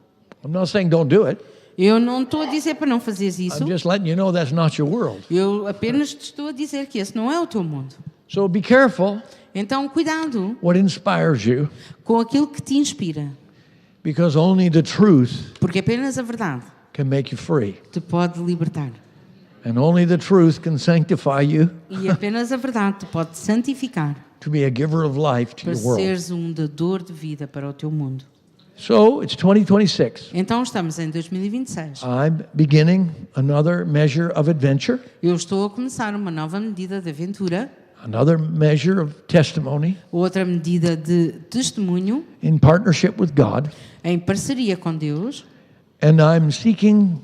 [SPEAKER 1] I'm not saying don't do it.
[SPEAKER 2] Eu não estou a dizer para não fazeres isso.
[SPEAKER 1] I'm just letting you know that's not your world.
[SPEAKER 2] Eu apenas te estou a dizer que esse não é o teu mundo.
[SPEAKER 1] So be careful
[SPEAKER 2] Então, cuidado
[SPEAKER 1] what inspires you,
[SPEAKER 2] com aquilo que te inspira,
[SPEAKER 1] because only the truth
[SPEAKER 2] porque apenas a verdade
[SPEAKER 1] can make you free.
[SPEAKER 2] te pode libertar.
[SPEAKER 1] And only the truth can sanctify you
[SPEAKER 2] E apenas a verdade te pode santificar
[SPEAKER 1] to be a giver of life to
[SPEAKER 2] para
[SPEAKER 1] your world.
[SPEAKER 2] seres um dador de vida para o teu mundo.
[SPEAKER 1] So it's 2026.
[SPEAKER 2] Então, estamos em 2026.
[SPEAKER 1] I'm beginning another measure of adventure,
[SPEAKER 2] Eu estou a começar uma nova medida de aventura,
[SPEAKER 1] another measure of testimony
[SPEAKER 2] outra medida de testemunho,
[SPEAKER 1] in partnership with God,
[SPEAKER 2] em parceria com Deus,
[SPEAKER 1] and I'm seeking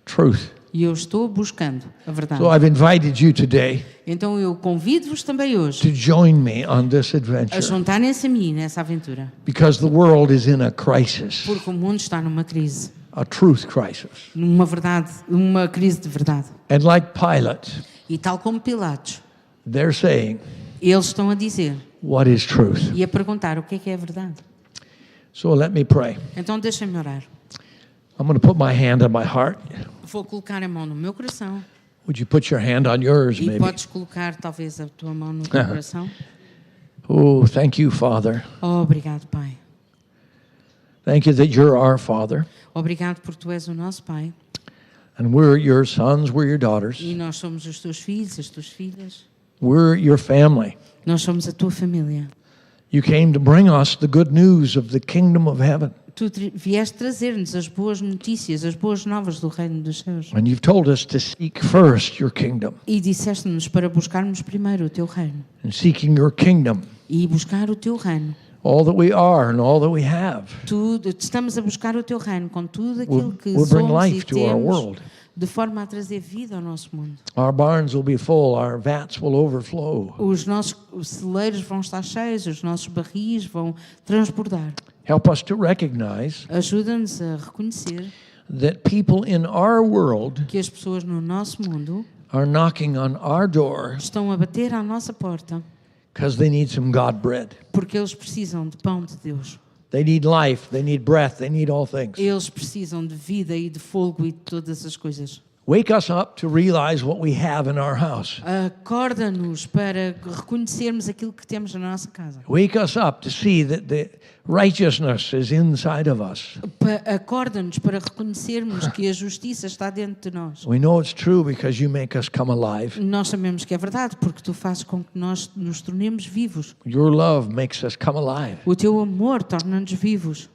[SPEAKER 1] truth.
[SPEAKER 2] e eu estou buscando a verdade.
[SPEAKER 1] So I've invited you today
[SPEAKER 2] Então eu convido-vos também hoje
[SPEAKER 1] to join me on this
[SPEAKER 2] a
[SPEAKER 1] adventure
[SPEAKER 2] juntarem-se a mim nessa aventura,
[SPEAKER 1] because the world is in a crisis,
[SPEAKER 2] porque o mundo está numa crise,
[SPEAKER 1] a truth crisis.
[SPEAKER 2] uma crise de verdade.
[SPEAKER 1] And like Pilate,
[SPEAKER 2] E tal como Pilatos,
[SPEAKER 1] they're saying,
[SPEAKER 2] eles estão a dizer
[SPEAKER 1] what is truth?
[SPEAKER 2] e a perguntar o que é a verdade.
[SPEAKER 1] So let me pray.
[SPEAKER 2] Então deixa-me orar.
[SPEAKER 1] I'm going to put my hand on my heart.
[SPEAKER 2] Vou colocar a mão no meu coração
[SPEAKER 1] Would you put your hand on yours,
[SPEAKER 2] e
[SPEAKER 1] maybe?
[SPEAKER 2] podes colocar talvez a tua mão no teu coração.
[SPEAKER 1] Oh, thank you, Father.
[SPEAKER 2] Oh, obrigado, Pai.
[SPEAKER 1] Thank you that you're our Father,
[SPEAKER 2] Obrigado porque tu és o nosso Pai
[SPEAKER 1] and we're your sons, we're your daughters,
[SPEAKER 2] e nós somos os teus filhos, as tuas filhas.
[SPEAKER 1] we're your family.
[SPEAKER 2] Nós somos a tua família.
[SPEAKER 1] You came to bring us the good news of the kingdom of heaven.
[SPEAKER 2] Tu vieste trazer-nos as boas notícias, as boas novas do reino dos céus.
[SPEAKER 1] And you've told us to seek first your kingdom.
[SPEAKER 2] E disseste-nos para buscarmos primeiro o teu reino.
[SPEAKER 1] And seeking your kingdom,
[SPEAKER 2] E buscar o teu reino.
[SPEAKER 1] all that we are and all that we have
[SPEAKER 2] Estamos a buscar o teu reino com tudo aquilo que
[SPEAKER 1] will bring
[SPEAKER 2] somos e
[SPEAKER 1] life to our
[SPEAKER 2] temos,
[SPEAKER 1] world.
[SPEAKER 2] de forma a trazer vida ao nosso mundo.
[SPEAKER 1] Our barns will be full, our vats will overflow.
[SPEAKER 2] Os nossos celeiros vão estar cheios, os nossos barris vão transbordar.
[SPEAKER 1] Help us to recognize
[SPEAKER 2] Ajuda-nos a reconhecer
[SPEAKER 1] that people in our world
[SPEAKER 2] que as pessoas no nosso mundo
[SPEAKER 1] are knocking on our door
[SPEAKER 2] estão a bater à nossa porta
[SPEAKER 1] because they need some God bread.
[SPEAKER 2] porque eles precisam de pão de Deus.
[SPEAKER 1] They need life, they need breath, they need all things.
[SPEAKER 2] Eles precisam de vida e de fogo e de todas as coisas.
[SPEAKER 1] Wake us up to realize what we have in our house.
[SPEAKER 2] Acorda-nos para reconhecermos aquilo que temos na nossa casa.
[SPEAKER 1] Wake us up to see that the righteousness is inside of us.
[SPEAKER 2] Acorda-nos para reconhecermos que a justiça está dentro de nós.
[SPEAKER 1] We know it's true because you make us come alive.
[SPEAKER 2] Nós sabemos que é verdade porque tu fazes com que nós nos tornemos vivos.
[SPEAKER 1] Your love makes us come alive.
[SPEAKER 2] O teu amor torna-nos vivos.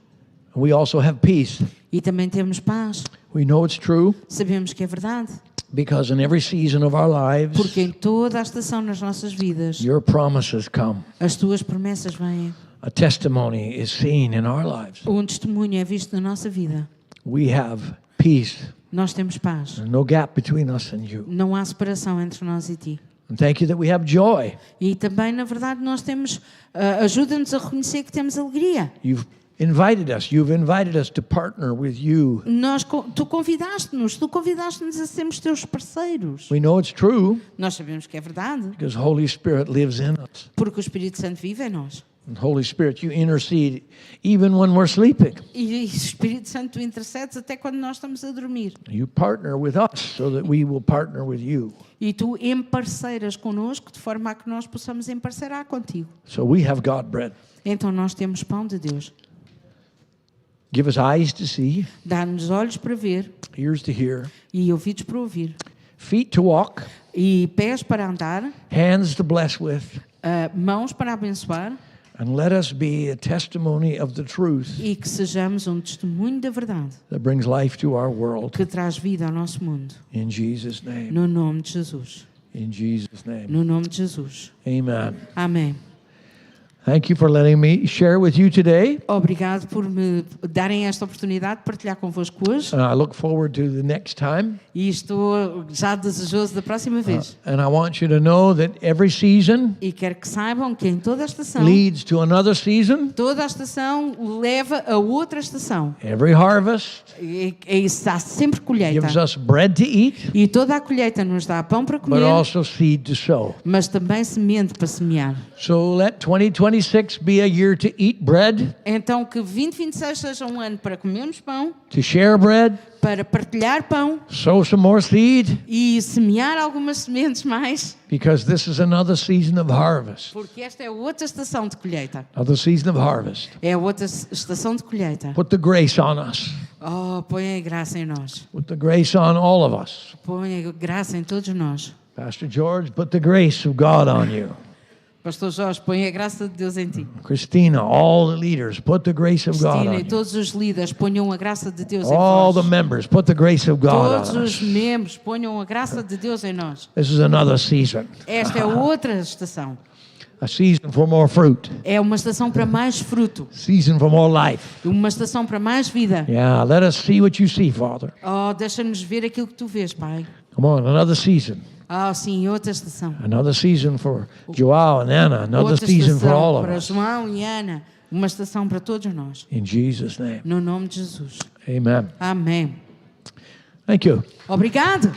[SPEAKER 1] We also have peace.
[SPEAKER 2] E também temos paz.
[SPEAKER 1] We know it's true
[SPEAKER 2] Sabemos que é verdade.
[SPEAKER 1] because in every season of our lives,
[SPEAKER 2] Porque em toda a estação nas nossas vidas,
[SPEAKER 1] your promises come.
[SPEAKER 2] as tuas promessas vêm.
[SPEAKER 1] A testimony is seen in our lives.
[SPEAKER 2] Um testemunho é visto na nossa vida.
[SPEAKER 1] We have peace.
[SPEAKER 2] Nós temos paz.
[SPEAKER 1] There's no gap between us and you.
[SPEAKER 2] Não há separação entre nós e ti.
[SPEAKER 1] And thank you that we have joy.
[SPEAKER 2] E também, na verdade, nós temos, ajuda-nos a reconhecer que temos alegria.
[SPEAKER 1] You've invited us to partner with you.
[SPEAKER 2] Tu convidaste-nos a sermos teus parceiros.
[SPEAKER 1] We know it's true
[SPEAKER 2] Nós sabemos que é verdade,
[SPEAKER 1] because Holy Spirit lives in us.
[SPEAKER 2] porque o Espírito Santo vive em nós.
[SPEAKER 1] And Holy Spirit, you intercede even when we're sleeping.
[SPEAKER 2] E o Espírito Santo tu intercedes até quando nós estamos a dormir.
[SPEAKER 1] You partner with us so that we will partner with you.
[SPEAKER 2] E tu emparceiras connosco de forma a que nós possamos emparceirar contigo.
[SPEAKER 1] So we have God bread.
[SPEAKER 2] Então nós temos pão de Deus.
[SPEAKER 1] Give us eyes to see,
[SPEAKER 2] Dá-nos olhos para ver
[SPEAKER 1] ears to hear,
[SPEAKER 2] e ouvidos para ouvir.
[SPEAKER 1] feet to walk,
[SPEAKER 2] E pés para andar,
[SPEAKER 1] hands to bless with,
[SPEAKER 2] mãos para abençoar.
[SPEAKER 1] and let us be a testimony of the truth
[SPEAKER 2] E que sejamos um testemunho da verdade
[SPEAKER 1] that brings life to our world.
[SPEAKER 2] que traz vida ao nosso mundo.
[SPEAKER 1] In Jesus' name.
[SPEAKER 2] No nome de Jesus.
[SPEAKER 1] In Jesus' name.
[SPEAKER 2] No nome de Jesus.
[SPEAKER 1] Amen.
[SPEAKER 2] Amém.
[SPEAKER 1] Thank you for letting me share with you today.
[SPEAKER 2] Obrigado por me darem esta oportunidade de partilhar convosco hoje.
[SPEAKER 1] I look forward to the next time.
[SPEAKER 2] E estou já desejoso da próxima vez.
[SPEAKER 1] And I want you to know that every season
[SPEAKER 2] E quero que saibam que em toda a estação,
[SPEAKER 1] leads to another season.
[SPEAKER 2] toda a estação leva a outra estação.
[SPEAKER 1] Every harvest
[SPEAKER 2] E está sempre colheita.
[SPEAKER 1] gives us bread to eat,
[SPEAKER 2] E toda a colheita nos dá pão para
[SPEAKER 1] but
[SPEAKER 2] comer,
[SPEAKER 1] also seed to sow.
[SPEAKER 2] mas também semente para semear.
[SPEAKER 1] So let 2026 be a year to eat bread,
[SPEAKER 2] Então que 2026 seja um ano para comermos pão,
[SPEAKER 1] to share bread,
[SPEAKER 2] para partilhar pão
[SPEAKER 1] sow some more seed,
[SPEAKER 2] e semear algumas sementes mais,
[SPEAKER 1] because this is another season of harvest.
[SPEAKER 2] porque esta é outra estação de colheita.
[SPEAKER 1] Another season of harvest.
[SPEAKER 2] É outra estação de colheita.
[SPEAKER 1] Put the grace on us.
[SPEAKER 2] Oh, põe a graça em nós.
[SPEAKER 1] Put the grace on all of us.
[SPEAKER 2] Põe a graça em todos nós.
[SPEAKER 1] Pastor George, put the grace of God on you.
[SPEAKER 2] Pastor Jorge, põe a graça de Deus em ti.
[SPEAKER 1] Christina, all the leaders, put the grace of God
[SPEAKER 2] Cristina
[SPEAKER 1] on
[SPEAKER 2] e
[SPEAKER 1] you.
[SPEAKER 2] todos os líderes ponham a graça de Deus em
[SPEAKER 1] All the
[SPEAKER 2] nós.
[SPEAKER 1] members, put the grace of God
[SPEAKER 2] Todos
[SPEAKER 1] on
[SPEAKER 2] os
[SPEAKER 1] us.
[SPEAKER 2] membros ponham a graça de Deus em nós.
[SPEAKER 1] This is another season.
[SPEAKER 2] Esta é outra estação.
[SPEAKER 1] A season for more fruit.
[SPEAKER 2] É uma estação para mais fruto.
[SPEAKER 1] Season for more life.
[SPEAKER 2] Uma estação para mais vida.
[SPEAKER 1] Yeah, let us see what you see, Father.
[SPEAKER 2] Oh, deixa-nos ver aquilo que tu vês, Pai.
[SPEAKER 1] Come on, another season.
[SPEAKER 2] Oh, sim, outra estação.
[SPEAKER 1] Another season for Joao and Anna. Another
[SPEAKER 2] Outra
[SPEAKER 1] season for all
[SPEAKER 2] estação
[SPEAKER 1] of
[SPEAKER 2] para
[SPEAKER 1] us.
[SPEAKER 2] João e Ana. Uma estação para todos nós.
[SPEAKER 1] In Jesus' name.
[SPEAKER 2] No nome de Jesus.
[SPEAKER 1] Amen.
[SPEAKER 2] Amém.
[SPEAKER 1] Thank you.
[SPEAKER 2] Obrigado.